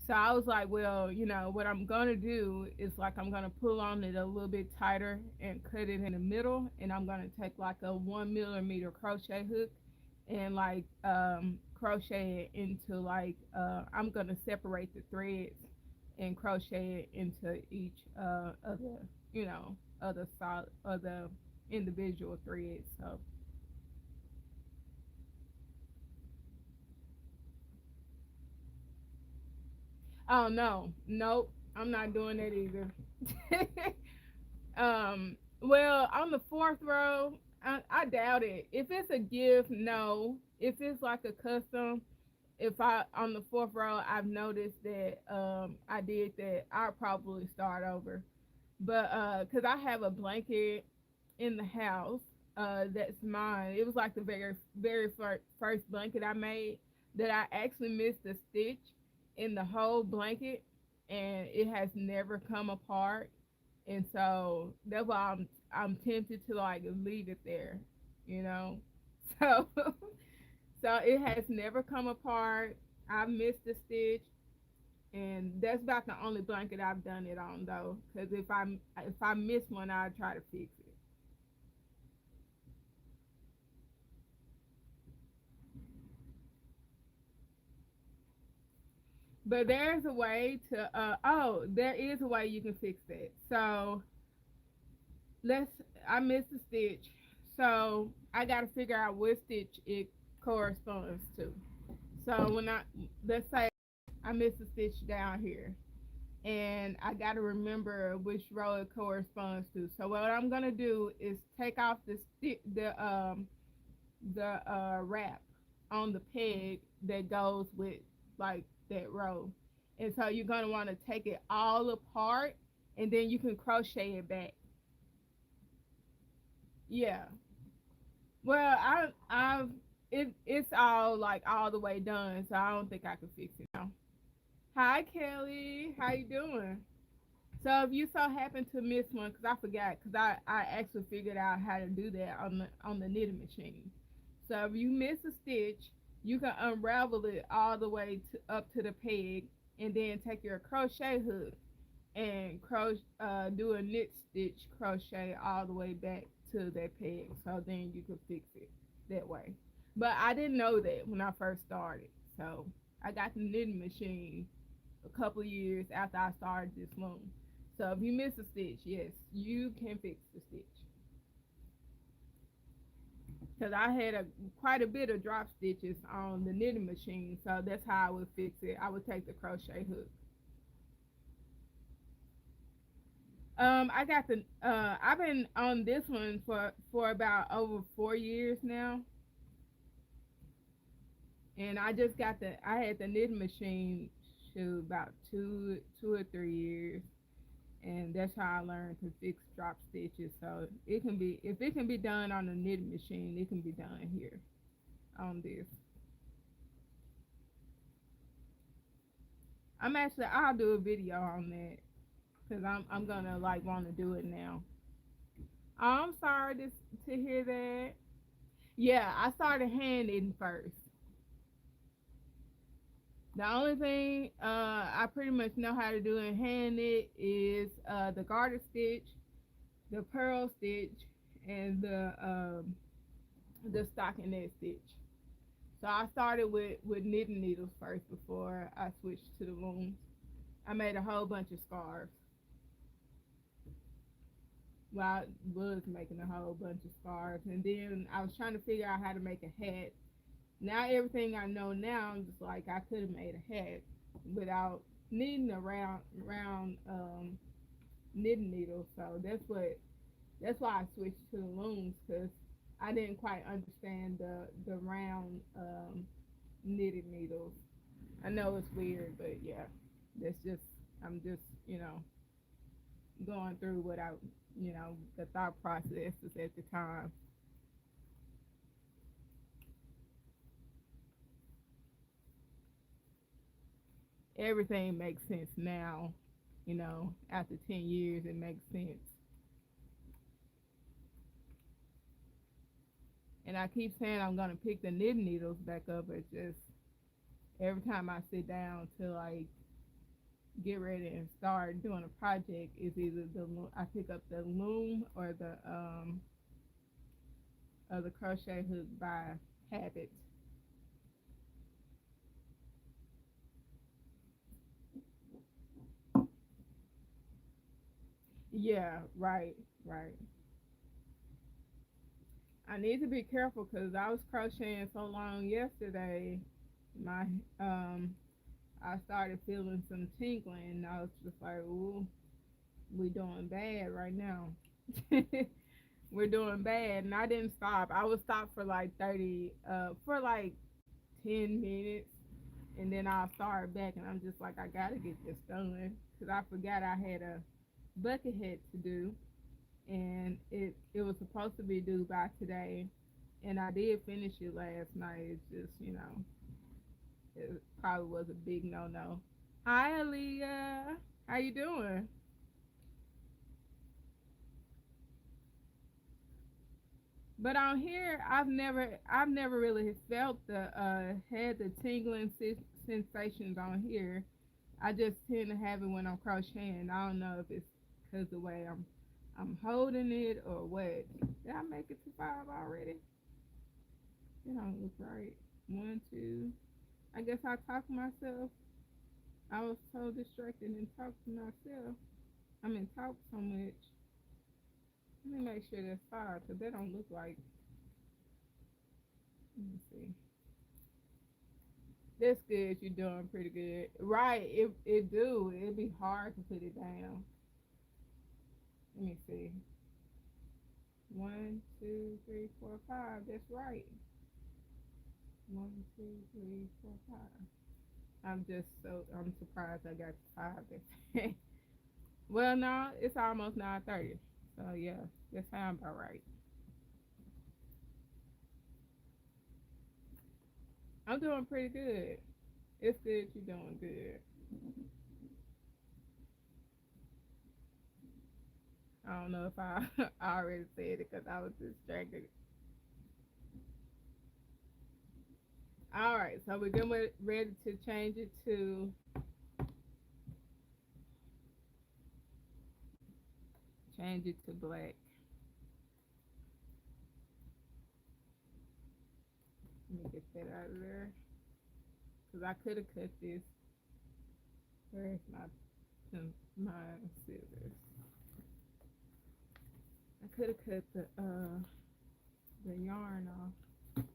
So I was like, well, what I'm gonna do is like I'm gonna pull on it a little bit tighter and cut it in the middle, and I'm gonna take like a 1 millimeter crochet hook and like crochet it into like I'm gonna separate the threads and crochet it into each other other solid other individual threads. So oh no, nope, I'm not doing that either. Well, on the fourth row, I doubt it. If it's a gift, no. If it's like a custom, if I on the fourth row, I've noticed that I did that, I'll probably start over. But cause I have a blanket in the house, that's mine. It was like the very first blanket I made that I actually missed a stitch in the whole blanket, and it has never come apart, and so that's why I'm tempted to like leave it there, you know. So so it has never come apart. I missed a stitch, and that's about the only blanket I've done it on though. Because if I miss one, I'll try to fix it. But there's a way to there is a way you can fix that. So let's I missed a stitch. So I gotta figure out what stitch it corresponds to. So when I let's say I missed a stitch down here, and I gotta remember which row it corresponds to. So what I'm gonna do is take off the wrap on the peg that goes with like that row. And so you're gonna want to take it all apart, and then you can crochet it back. Yeah. Well, it's all like all the way done, so I don't think I can fix it now. Hi Kelly, how you doing? So if you so happen to miss one, cause I forgot, cause I actually figured out how to do that on the knitting machine. So if you miss a stitch, you can unravel it all the way up to the peg, and then take your crochet hook and do a knit stitch crochet all the way back to that peg. So then you can fix it that way. But I didn't know that when I first started, so I got the knitting machine a couple years after I started this loom. So if you miss a stitch, yes, you can fix the stitch. Because I had quite a bit of drop stitches on the knitting machine, so that's how I would fix it. I would take the crochet hook. I got the I've been on this one for about over 4 years now, and I just got I had the knitting machine to about 2 or 3 years, and that's how I learned to fix drop stitches. So it can be, if it can be done on a knitting machine, it can be done here on this. I'll do a video on that because I'm gonna like want to do it now. Oh, I'm sorry to hear that. Yeah, I started hand knitting first. The only thing I pretty much know how to do in hand knit is the garter stitch, the purl stitch, and the stockinette stitch. So I started with knitting needles first before I switched to the looms. I made a whole bunch of scarves. Well, I was making a whole bunch of scarves, and then I was trying to figure out how to make a hat. Now everything I know now, I'm just like I could have made a hat without needing a round knitting needle. So that's why I switched to the looms, because I didn't quite understand the round knitted needles. I know it's weird, but yeah, that's just I'm just going through what I the thought processes at the time. Everything makes sense now. After 10 years, it makes sense. And I keep saying I'm gonna pick the knitting needles back up. It's just every time I sit down to like get ready and start doing a project, it's either I pick up the loom or the crochet hook by habit. Yeah, right, right. I need to be careful because I was crocheting so long yesterday. My I started feeling some tingling. I was just like, "Ooh, we doing bad right now." We're doing bad, and I didn't stop. I would stop for like 10 minutes, and then I'll start back. And I'm just like, I gotta get this done because I forgot I had a bucket head to do, and it was supposed to be due by today, and I did finish it last night. It's just it probably was a big no no. Hi, Aaliyah. How you doing? But on here, I've never really felt had the tingling sensations on here. I just tend to have it when I'm crocheting. I don't know if it's because the way I'm holding it or what. Did I make it to 5 already? It don't look right. One, two. I guess I talk to myself. I was so distracted and talk to myself. I mean, talk so much. Let me make sure that's 5 because that don't look like. Let me see. That's good. You're doing pretty good. Right. It do. It'd be hard to put it down. Let me see. One, two, three, four, five. That's right. One, two, three, four, five. I'm surprised I got to five. Well, no, it's almost 9:30. So yeah, that sounds about right. I'm doing pretty good. It's good you're doing good. I don't know if I already said it because I was distracted. All right, so we're getting ready to change it to black. Let me get that out of there because I could have cut this. Where's my scissors? I could have cut the yarn off,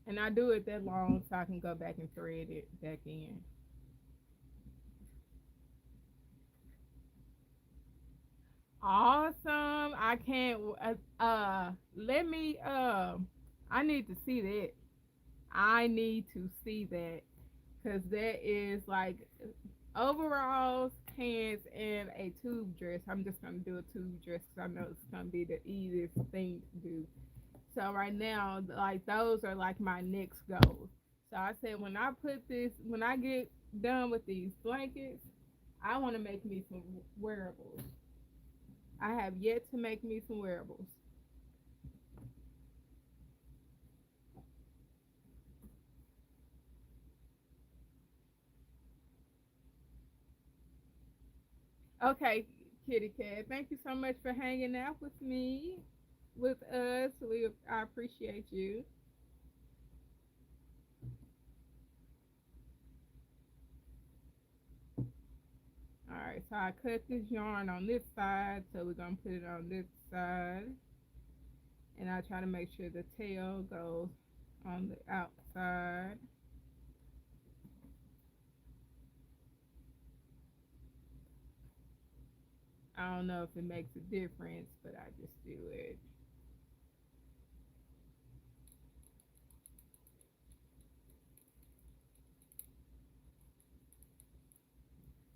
and I do it that long so I can go back and thread it back in. Awesome! I can't. Let me. I need to see that. I need to see that because that is like overalls, pants, and a tube dress. I'm just gonna do a tube dress because I know it's gonna be the easiest thing to do. So right now, like those are like my next goals. So I said when I get done with these blankets, I want to make me some wearables. I have yet to make me some wearables. Okay, Kitty Cat, thank you so much for hanging out with me, with us. I appreciate you. All right, so I cut this yarn on this side, so we're gonna put it on this side, and I try to make sure the tail goes on the outside. I don't know if it makes a difference, but I just do it.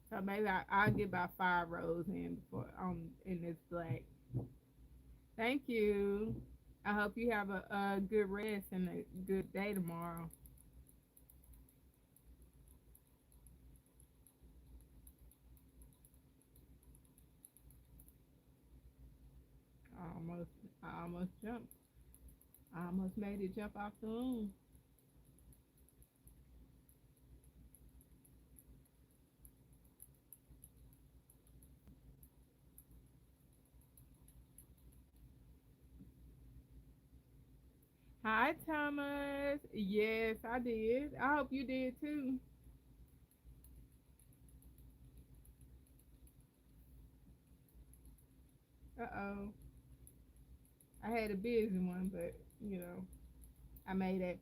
So maybe I'll get about 5 rows in before in this black. Thank you. I hope you have a good rest and a good day tomorrow. I almost, I almost jumped. I almost made it jump off the loom. Hi, Thomas. Yes, I did. I hope you did too. Uh-oh. I had a busy one, but I made it.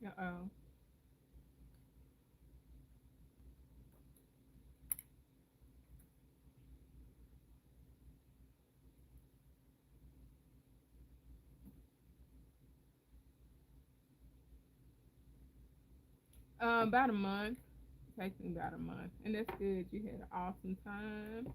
Uh-oh. About a month. Takes me about a month, and that's good. You had an awesome time.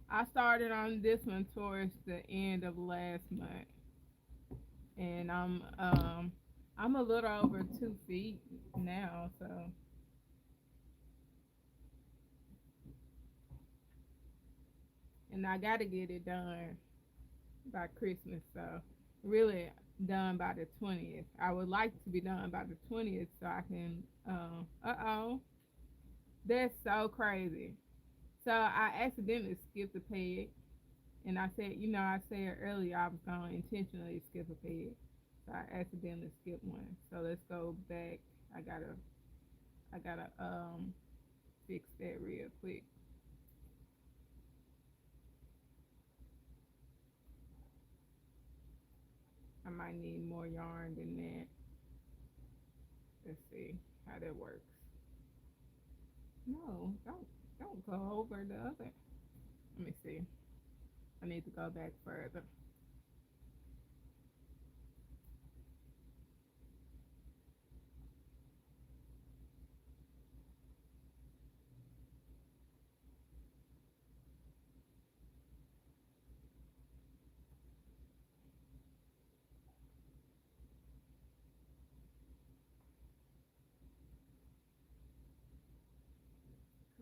I started on this one towards the end of last month, and I'm a little over 2 feet now, so and I got to get it done by Christmas, so really done by the 20th. I would like to be done by the 20th so I can. Oh, that's so crazy. So I accidentally skipped a peg, and I said, I said earlier I was going to intentionally skip a peg, so I accidentally skipped one. So let's go back. I gotta fix that real quick. I might need more yarn than that. Let's see how that works. No, don't go over the other. Let me see. I need to go back further.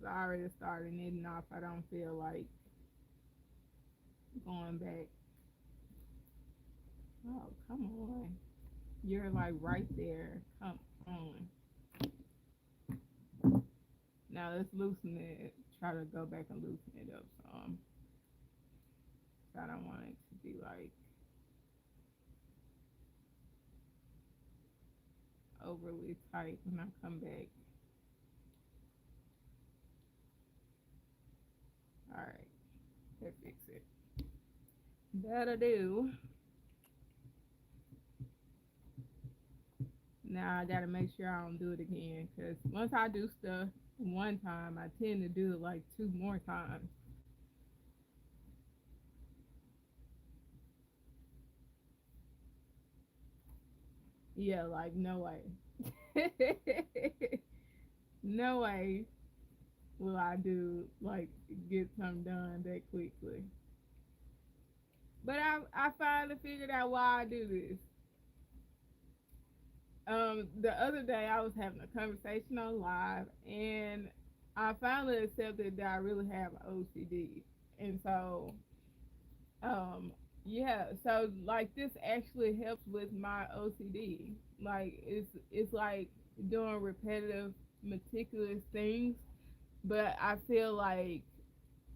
I already started knitting off. I don't feel like going back. Oh, come on. You're like right there. Come on. Now let's loosen it. Try to go back and loosen it up some. So I don't want it to be like overly tight when I come back. Alright, that fix it. That'll do. Now I gotta make sure I don't do it again. Because once I do stuff one time, I tend to do it like two more times. Yeah, like no way. No way will I do like get something done that quickly. But I finally figured out why I do this. The other day I was having a conversation on live, and I finally accepted that I really have OCD, and so um yeah, so like this actually helps with my OCD. Like it's like doing repetitive, meticulous things, but I feel like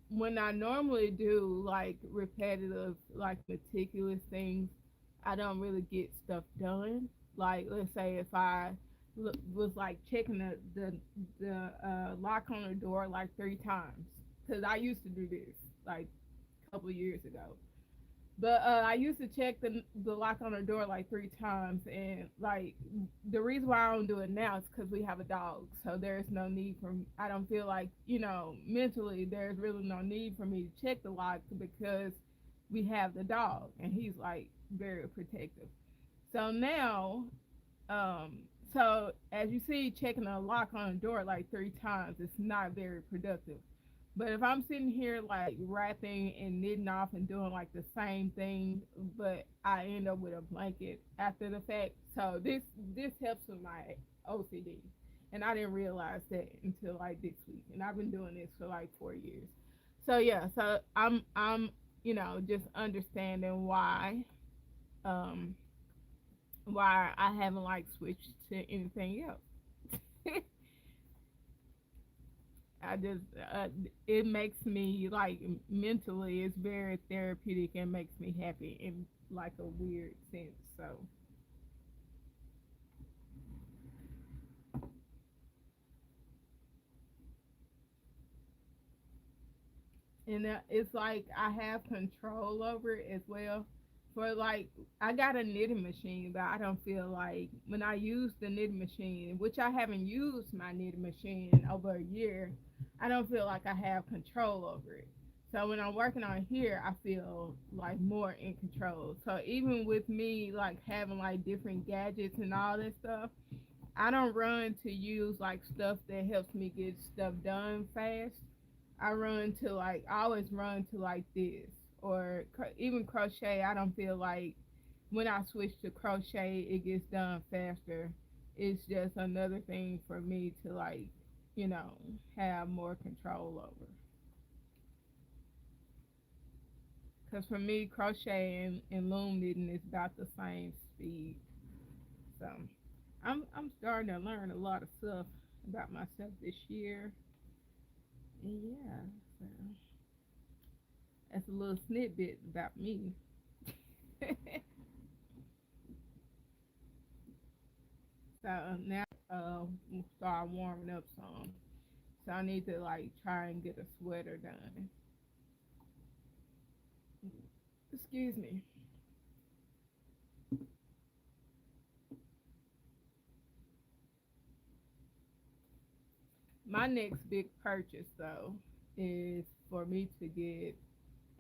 when I normally do like repetitive, like meticulous things, I don't really get stuff done. Like let's say if I was like checking the lock on the door like 3 times, because I used to do this like a couple of years ago. But I used to check the lock on the door like 3 times, and like the reason why I don't do it now is because we have a dog, so there's no need for. I don't feel like mentally there's really no need for me to check the lock because we have the dog, and he's like very protective. So now, um, so as you see, checking a lock on the door like 3 times, it's not very productive. But if I'm sitting here like wrapping and knitting off and doing like the same thing, but I end up with a blanket after the fact, so this helps with my OCD, and I didn't realize that until like this week, and I've been doing this for like 4 years. So yeah, so I'm just understanding um why I haven't like switched to anything else. I just it makes me like mentally it's very therapeutic and makes me happy in like a weird sense. So and it's like I have control over it as well. For like I got a knitting machine, but I don't feel like when I use the knitting machine, which I haven't used my knitting machine in over a year, I don't feel like I have control over it. So when I'm working on here, I feel like more in control. So even with me like having like different gadgets and all that stuff, I don't run to use like stuff that helps me get stuff done fast. I run to like I always run to like this or even crochet. I don't feel like when I switch to crochet it gets done faster. It's just another thing for me to like you know have more control over. Cause for me crochet and loom knitting is about the same speed. So I'm starting to learn a lot of stuff about myself this year. And yeah, so that's a little snippet about me. So now start warming up some. So I need to like try and get a sweater done. Excuse me. My next big purchase though is for me to get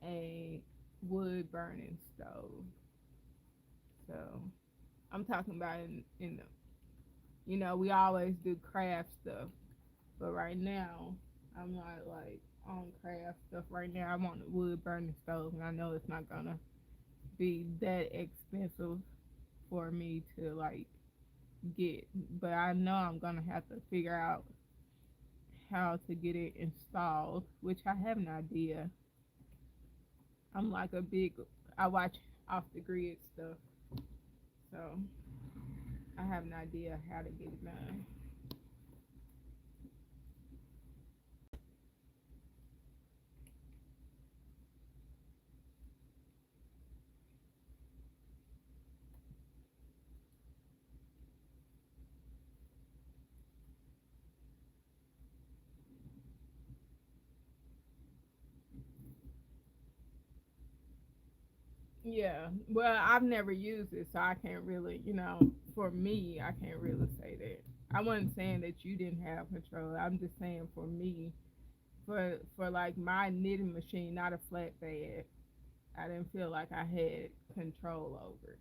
a wood burning stove. So I'm talking about in the we always do craft stuff, but right now I'm not like on craft stuff right now. I want a wood burning stove, and I know it's not gonna be that expensive for me to like get, but I know I'm gonna have to figure out how to get it installed, which I have an idea. I'm like a big, I watch off the grid stuff, so I have an idea how to get it done. Yeah, well, I've never used it, so I can't really, for me, I can't really say that. I wasn't saying that you didn't have control. I'm just saying for me, for like my knitting machine, not a flatbed, I didn't feel like I had control over it.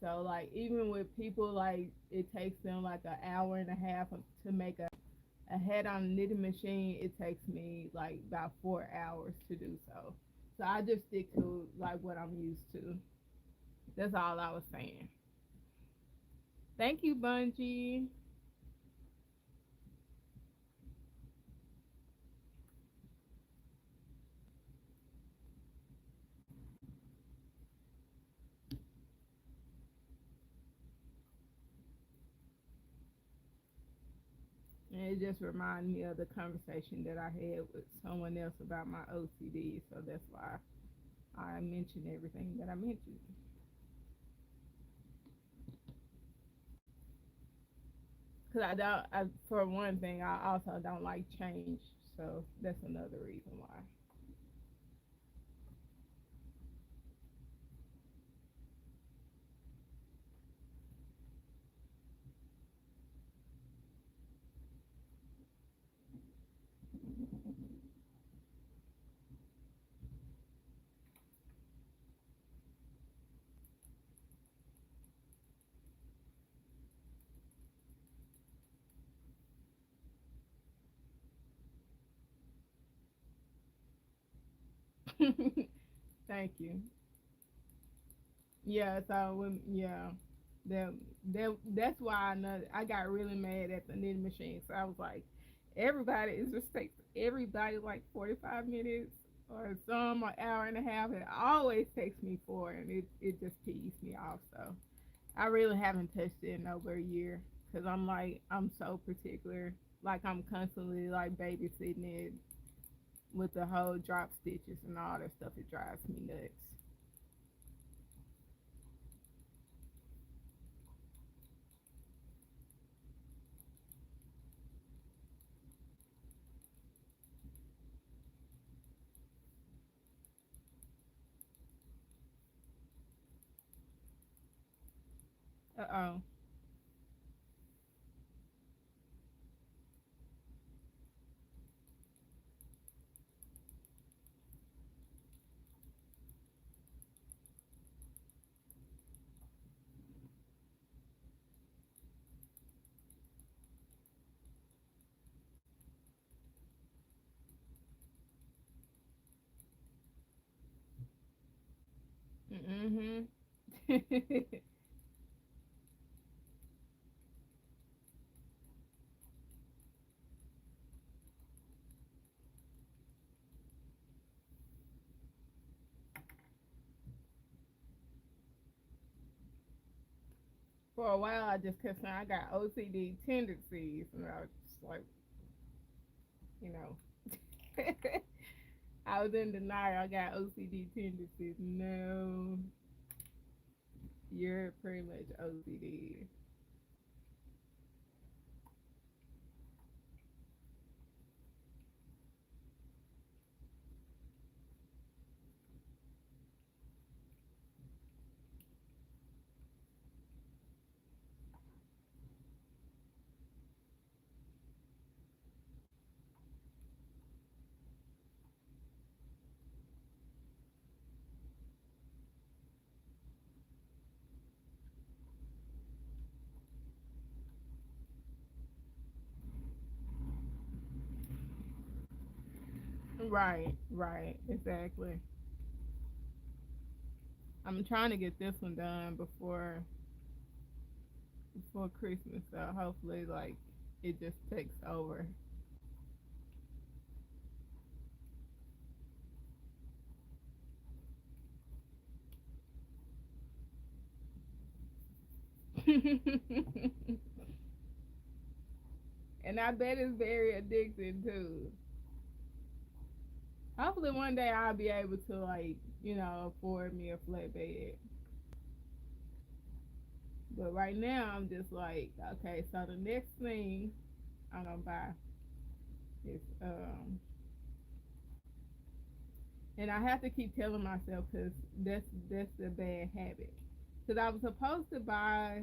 So like even with people like it takes them like an hour and a half to make a head on a knitting machine, it takes me like about 4 hours to do so. So I just stick to like what I'm used to. That's all I was saying. Thank you, Bungie. And it just reminded me of the conversation that I had with someone else about my OCD. So that's why I mentioned everything that I mentioned. Because for one thing, I also don't like change. So that's another reason why. Thank you. Yeah, so yeah, that's why I know I got really mad at the knitting machine. So I was like, everybody is just takes everybody like 45 minutes or some an hour and a half. It always takes me four, and it just pees me off. So I really haven't touched it in over a year because I'm so particular. Like I'm constantly like babysitting it with the whole drop stitches and all that stuff. It drives me nuts. Uh oh. Mhm. For a while, I just kept saying I got OCD tendencies, and I was just like, you know, I was in denial. I got OCD tendencies. No, you're pretty much OCD. Right, right, exactly. I'm trying to get this one done before Christmas, so hopefully, like it just takes over. And I bet it's very addicting too. Hopefully one day I'll be able to like, afford me a flatbed. But right now I'm just like, okay, so the next thing I'm gonna buy is and I have to keep telling myself because that's a bad habit. Because I was supposed to buy.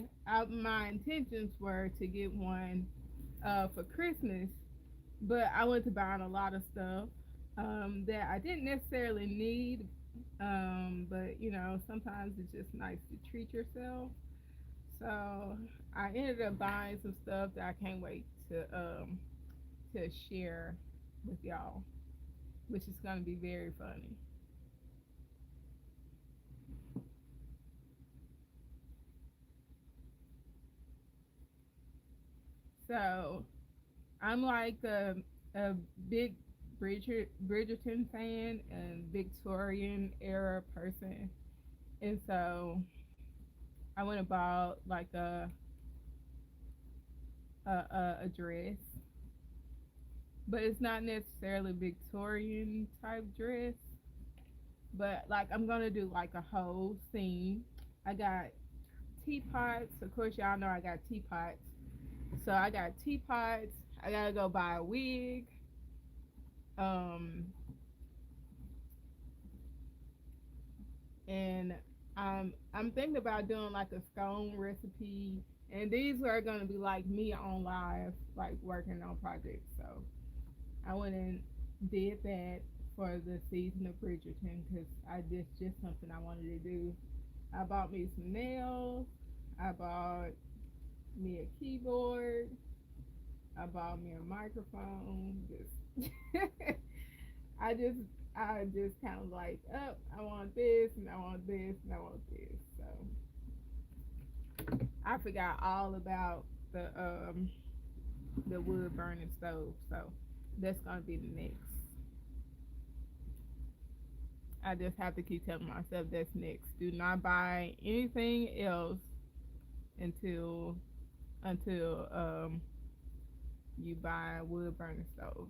My intentions were to get one for Christmas, but I went to buying a lot of stuff that I didn't necessarily need. But sometimes it's just nice to treat yourself. So I ended up buying some stuff that I can't wait to share with y'all, which is gonna be very funny. So I'm like a big Bridgerton fan and Victorian era person, and so I went about like a dress, but it's not necessarily Victorian type dress. But like I'm gonna do like a whole scene. I got teapots. Of course, y'all know I got teapots. So I got teapots. I gotta go buy a wig. Um, and I'm thinking about doing like a scone recipe. And these are gonna be like me on live, like working on projects. So I went and did that for the season of Bridgerton because I just something I wanted to do. I bought me some nails. I bought me a keyboard. I bought me a microphone. Just I just I just kind of like, oh, I want this and I want this and I want this. So I forgot all about the wood burning stove. So that's gonna be the next. I just have to keep telling myself that's next. Do not buy anything else until until you buy a wood burning stove.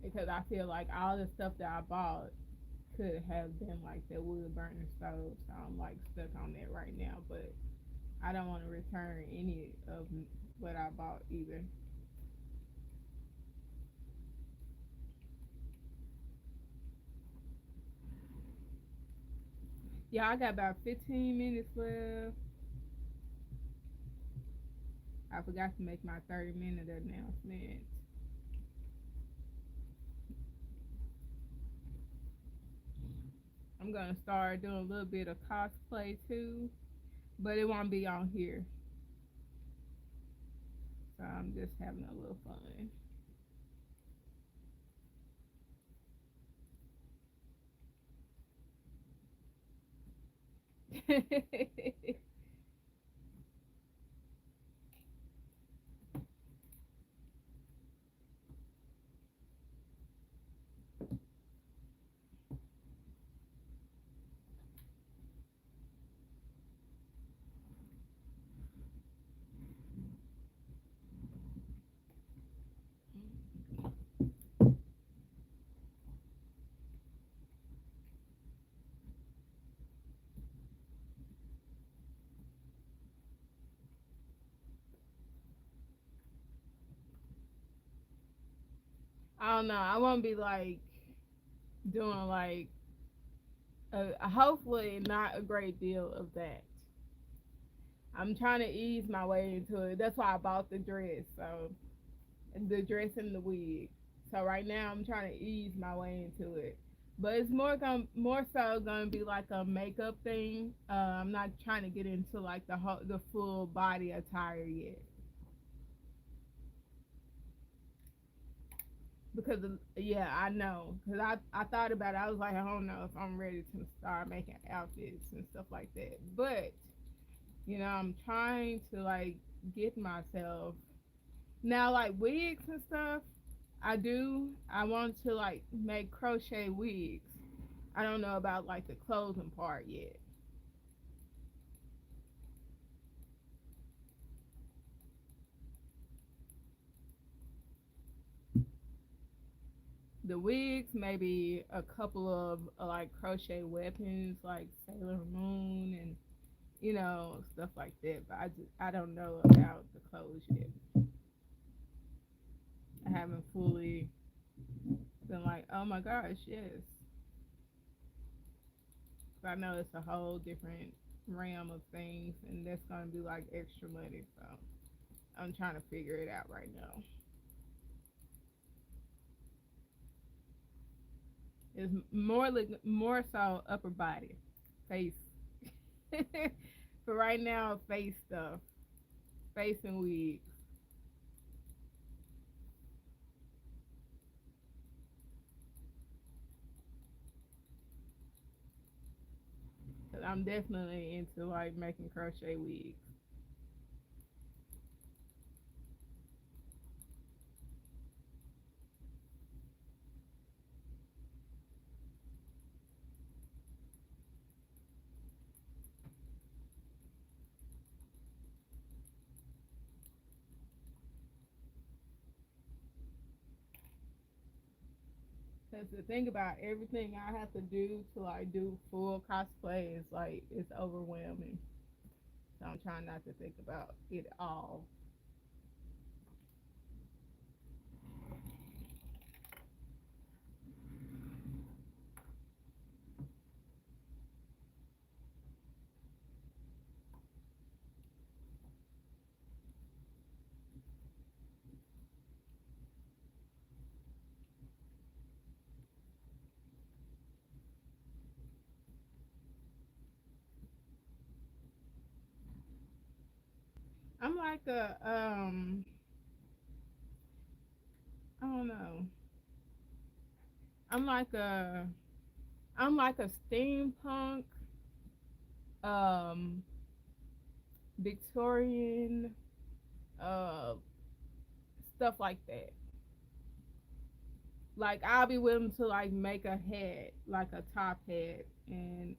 Because I feel like all the stuff that I bought could have been like the wood burning stove. So I'm like stuck on that right now. But I don't want to return any of what I bought either. Yeah, I got about 15 minutes left. I forgot to make my 30-minute announcement. I'm gonna start doing a little bit of cosplay too, but it won't be on here. So I'm just having a little fun. I don't know. I won't be like doing like hopefully not a great deal of that. I'm trying to ease my way into it. That's why I bought the dress. So the dress and the wig. So right now I'm trying to ease my way into it. But it's more so gonna be like a makeup thing. I'm not trying to get into like the full body attire yet because yeah, I know because I thought about it. I was like, I don't know if I'm ready to start making outfits and stuff like that. But I'm trying to like get myself now like wigs and stuff. I want to like make crochet wigs. I don't know about like the clothing part yet. The wigs, maybe a couple of like crochet weapons like Sailor Moon and stuff like that. But I don't know about the clothes yet. I haven't fully been like, oh my gosh, yes. So I know it's a whole different realm of things, and that's gonna be like extra money. So I'm trying to figure it out right now. It's more so upper body, face. For right now, face stuff, face and wigs. Cause I'm definitely into like making crochet wigs. Cause the thing about everything I have to do to like do full cosplay is like it's overwhelming. So I'm trying not to think about it all. I'm like I don't know. I'm like a I'm like a steampunk um Victorian uh stuff like that. Like I'll be willing to like make a hat, like a top hat and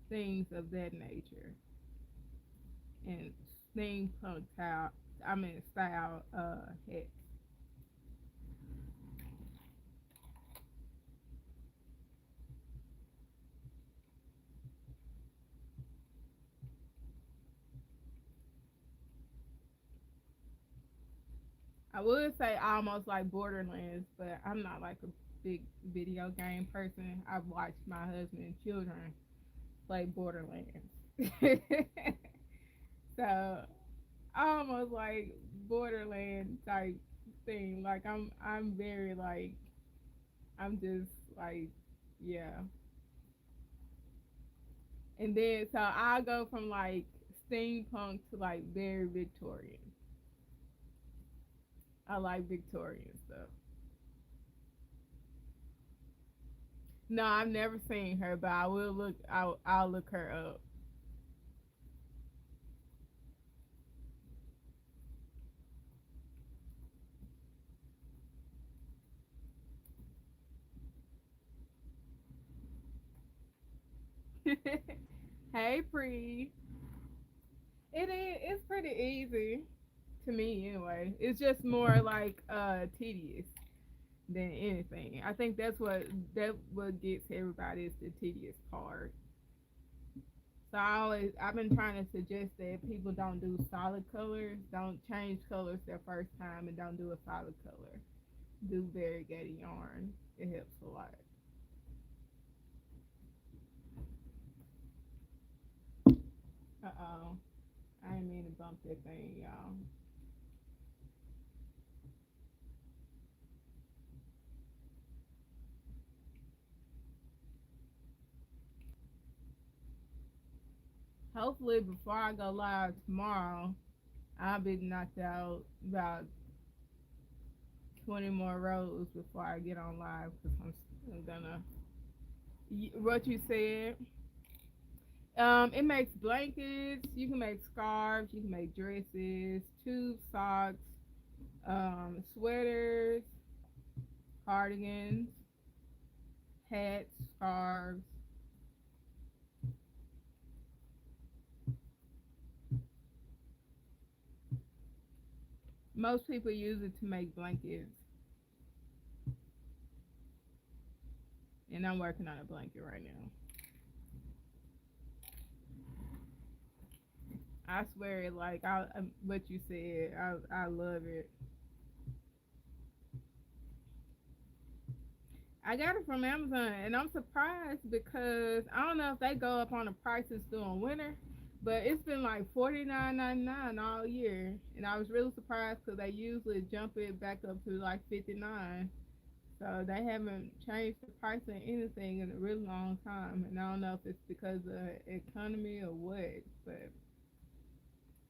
things of that nature. And steampunk style style hats. I would say almost like Borderlands, but I'm not like a big video game person. I've watched my husband and children play Borderlands. So almost like Borderland type thing. Like I'm very like I'm just like yeah. And then so I go from like steampunk to like very Victorian. I like Victorian stuff. No, I've never seen her, but I will look. I'll look her up. Hey, Pre. It is. It's pretty easy to me anyway. It's just more like tedious than anything. I think that's what gets everybody is the tedious part. So I've been trying to suggest that people don't do solid colors, don't change colors their first time, and don't do a solid color. Do variegated yarn. It helps a lot. Uh-oh. I didn't mean to bump that thing, y'all. Hopefully, before I go live tomorrow, I'll be knocked out about 20 more rows before I get on live because I'm gonna. What you said. It makes blankets. You can make scarves. You can make dresses, tube socks, sweaters, cardigans, hats, scarves. Most people use it to make blankets, and I'm working on a blanket right now. I swear, like what you said, I love it. I got it from Amazon, and I'm surprised because I don't know if they go up on the prices during winter, but it's been like $49.99 all year, and I was really surprised because they usually jump it back up to like 59. So they haven't changed the price of anything in a really long time, and I don't know if it's because of the economy or what, but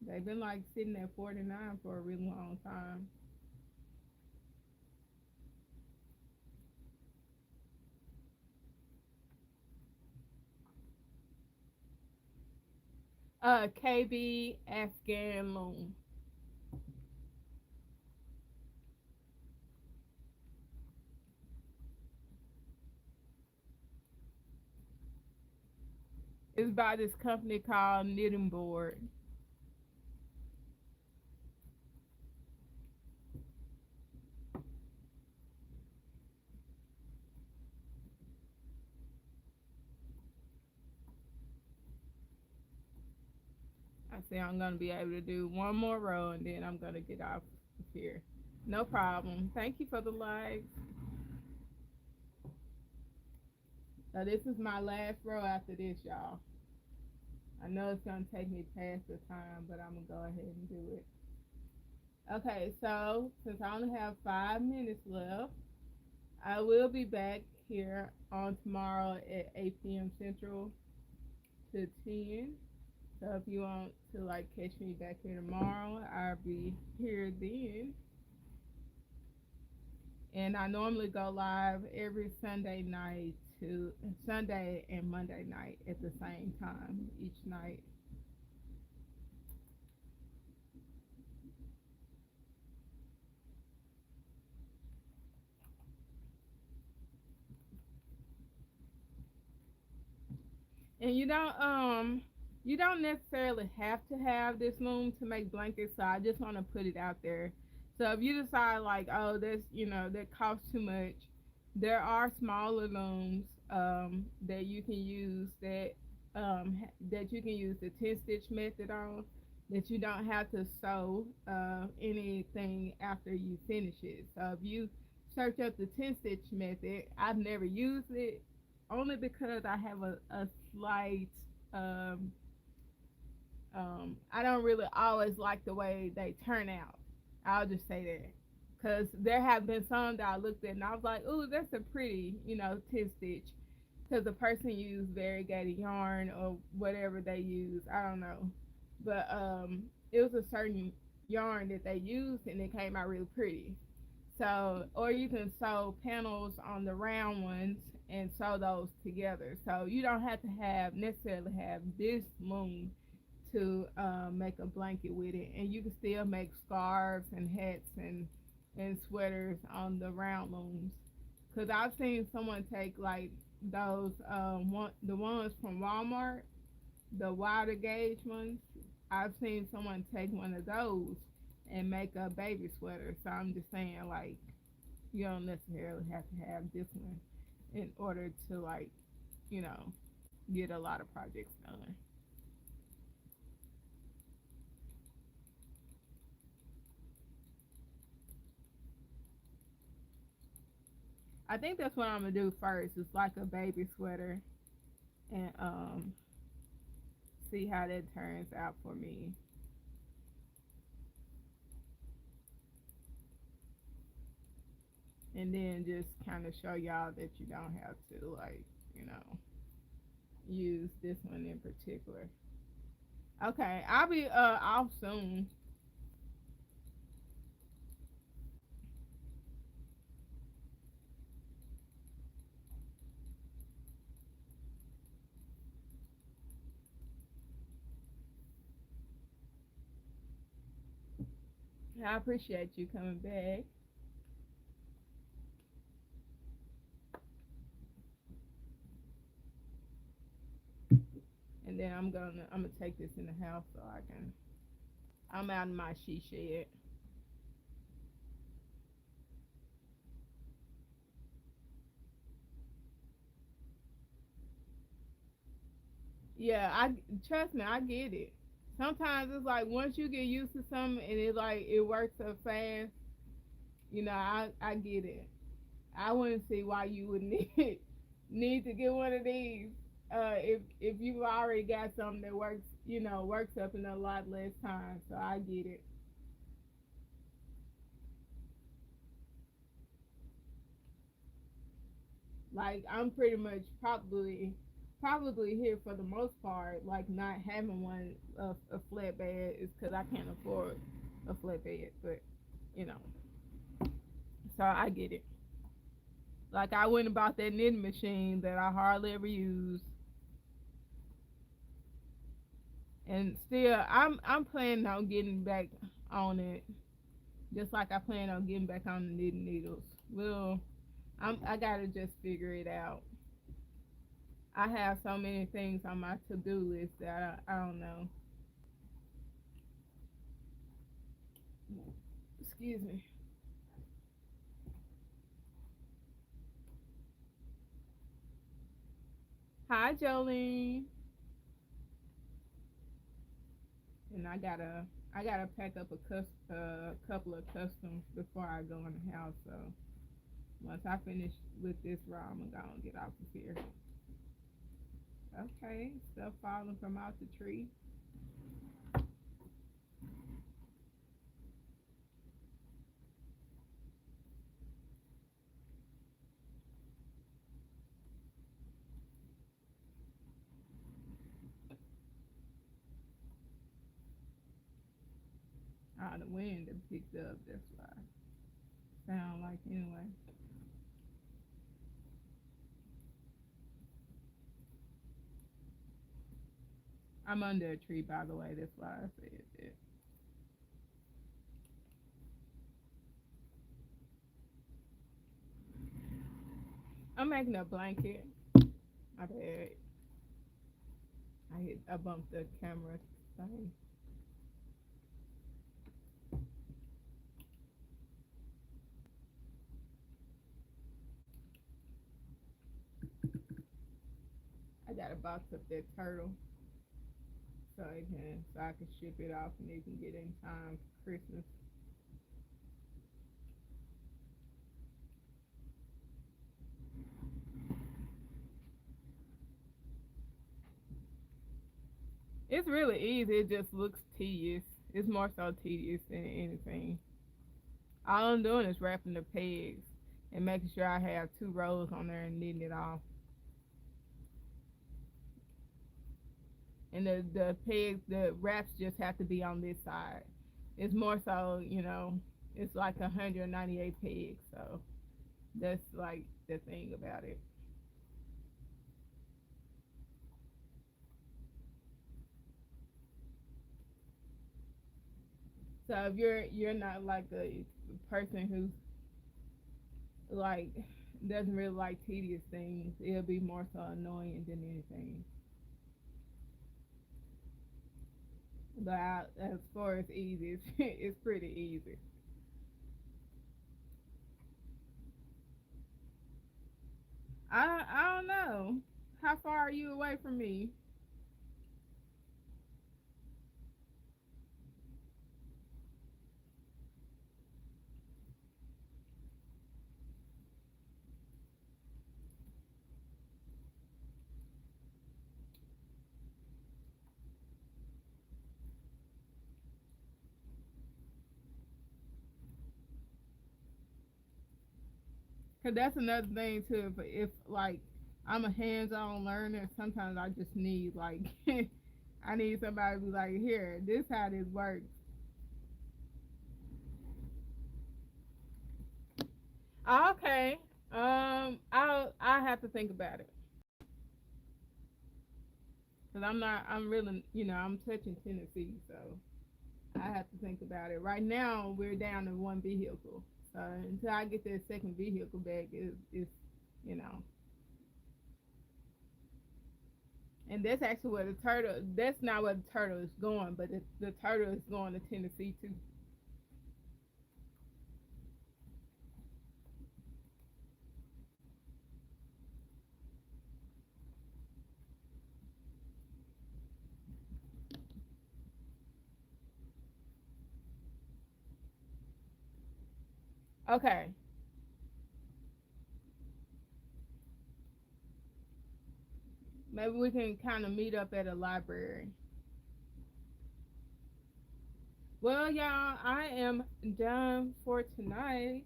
they've been like sitting at 49 for a really long time. KB Afghan Loom. It's by this company called Knitting Board. I say I'm gonna be able to do one more row and then I'm gonna get off here. No problem. Thank you for the likes. So this is my last row after this, y'all. I know it's gonna take me past the time, but I'm gonna go ahead and do it. Okay, so since I only have 5 minutes left, I will be back here on tomorrow at 8 p.m. Central to 10. So if you want to like catch me back here tomorrow, I'll be here then. And I normally go live every Sunday night to Sunday and Monday night at the same time each night. And you don't necessarily have to have this loom to make blankets, so I just want to put it out there. So if you decide like, oh, this, that costs too much, there are smaller looms that you can use that you can use the 10 stitch method on, that you don't have to sew anything after you finish it. So if you search up the 10 stitch method, I've never used it only because I have a slight um, I don't really always like the way they turn out. I'll just say that. Because there have been some that I looked at and I was like, ooh, that's a pretty, 10 stitch. Because the person used variegated yarn or whatever they use. I don't know. But it was a certain yarn that they used and it came out really pretty. So, or you can sew panels on the round ones and sew those together. So you don't have to have necessarily have this loom to make a blanket with it, and you can still make scarves and hats and sweaters on the round looms. Cause I've seen someone take like those the ones from Walmart, the wider gauge ones. I've seen someone take one of those and make a baby sweater. So I'm just saying like you don't necessarily have to have this one in order to like you know get a lot of projects done. I think that's what I'm gonna do first. It's like a baby sweater, and see how that turns out for me, and then just kind of show y'all that you don't have to like you know use this one in particular. Okay, I'll be off soon. I appreciate you coming back. And then I'm gonna take this in the house so I can. I'm out in my she shed. Yeah, I trust me, I get it. Sometimes it's like once you get used to something and it works so fast, I get it. I wouldn't see why you would need to get one of these. If you've already got something that works up in a lot less time. So I get it. Like I'm pretty much probably here for the most part. Like not having one a flatbed is because I can't afford a flatbed. But you know, so I get it. Like I went and bought that knitting machine that I hardly ever use, and still I'm planning on getting back on it, just like I plan on getting back on the knitting needles. Well, I gotta just figure it out. I have so many things on my to do list that I don't know. Excuse me. Hi, Jolene. And I gotta pack up couple of customs before I go in the house. So once I finish with this row, I'm gonna go and get off of here. Okay, stuff falling from out the tree. The wind that picked up. That's why. Sound like anyway. I'm under a tree, by the way. That's why I said that. I'm making a blanket. My bad. I bumped the camera thing. I got a box of that turtle so I can ship it off and they can get it in time for Christmas. It's really easy. It just looks tedious. It's more so tedious than anything. All I'm doing is wrapping the pegs and making sure I have two rows on there and knitting it off. And the wraps just have to be on this side. It's more so, it's like 198 pegs, so that's like the thing about it. So if you're not like a person who's like doesn't really like tedious things, it'll be more so annoying than anything. But as far as easy, it's pretty easy. I don't know. How far are you away from me? Cause that's another thing too. If like I'm a hands-on learner, sometimes I just need like I need somebody to be like, here, this how this works. Okay. I'll have to think about it. Cause I'm not. I'm really. I'm touching Tennessee, so I have to think about it. Right now, we're down to one vehicle. So until I get that second vehicle back, it's you know. And that's actually where the turtle. That's not where the turtle is going, but the turtle is going to Tennessee too. Okay, maybe we can kind of meet up at a library. Well, y'all, I am done for tonight.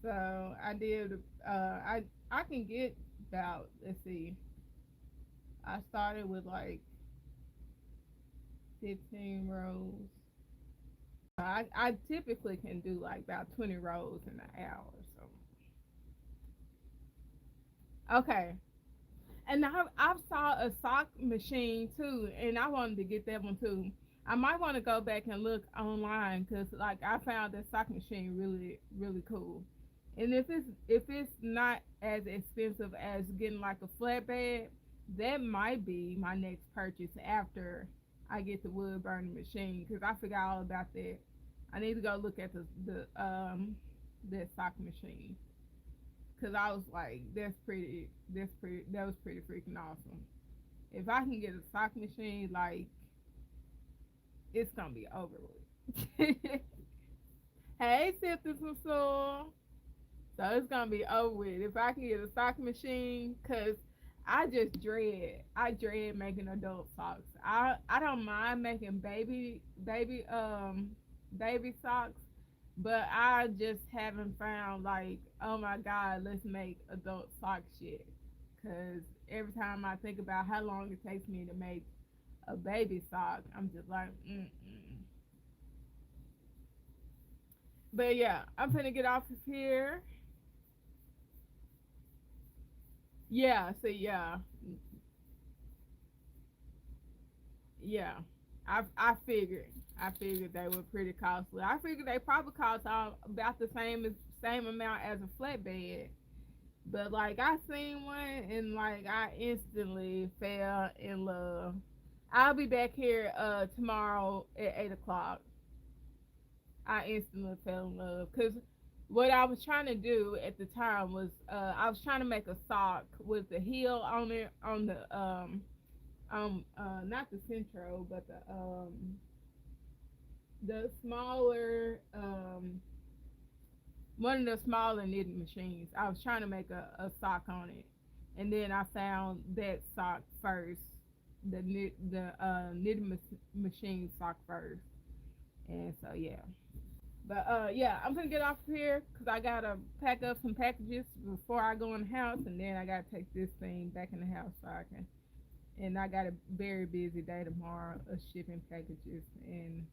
So I did. I can get about. Let's see. I started with like 15 rows. I typically can do like about 20 rows in an hour. So okay. And I saw a sock machine too, and I wanted to get that one too. I might want to go back and look online because like I found that sock machine really cool. And if it's not as expensive as getting like a flatbed, that might be my next purchase after I get the wood burning machine because I forgot all about that. I need to go look at the that sock machine because I was like, that was pretty freaking awesome. If I can get a sock machine, like it's gonna be over with. Hey, Sisters from Soul. So it's gonna be over with if I can get a sock machine, cause I dread making adult socks. I don't mind making baby socks, but I just haven't found like, oh my god, let's make adult sock shit. Cause every time I think about how long it takes me to make a baby sock, I'm just like, mm. But yeah, I'm gonna get off of here. Yeah, so yeah, yeah. I figured they were pretty costly. I figured they probably cost all about the same amount as a flatbed. But like I seen one and like I instantly fell in love. I'll be back here tomorrow at 8 o'clock. I instantly fell in love because what I was trying to do at the time was I was trying to make a sock with the heel on it on the not the centro but the smaller one of the smaller knitting machines. I was trying to make a sock on it, and then I found that sock first, the knitting machine sock first, and so yeah. But yeah, I'm gonna get off here because I gotta pack up some packages before I go in the house, and then I gotta take this thing back in the house so I can. And I got a very busy day tomorrow of shipping packages and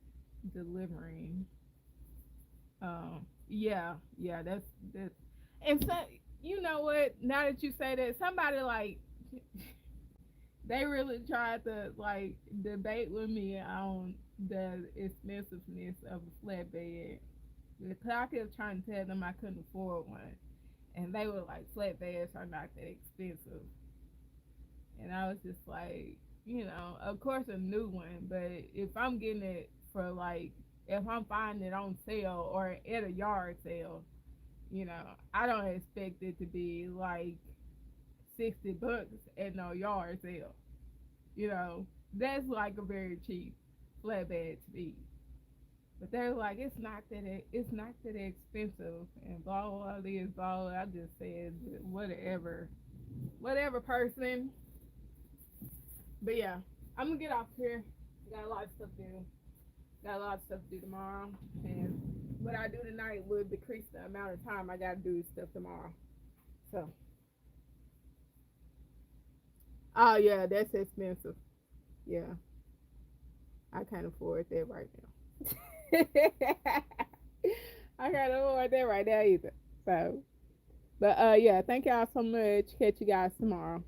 delivering. Yeah, that's. And so, you know what? Now that you say that, somebody like they really tried to like debate with me on the expensiveness of a flatbed. Because I kept trying to tell them I couldn't afford one, and they were like, flatbeds are not that expensive. And I was just like, of course a new one, but if I'm getting it for like, if I'm finding it on sale or at a yard sale, I don't expect it to be like $60 at no yard sale. You know, that's like a very cheap flatbed to be. But they're like, it's not that expensive and blah blah blah this blah. I just said whatever, whatever person. But yeah, I'm gonna get off here. Got a lot of stuff to do. Got a lot of stuff to do tomorrow, and what I do tonight will decrease the amount of time I gotta do stuff tomorrow. So, Oh yeah, that's expensive. Yeah, I can't afford that right now. I can't afford that right now either. So, but yeah, thank y'all so much. Catch you guys tomorrow.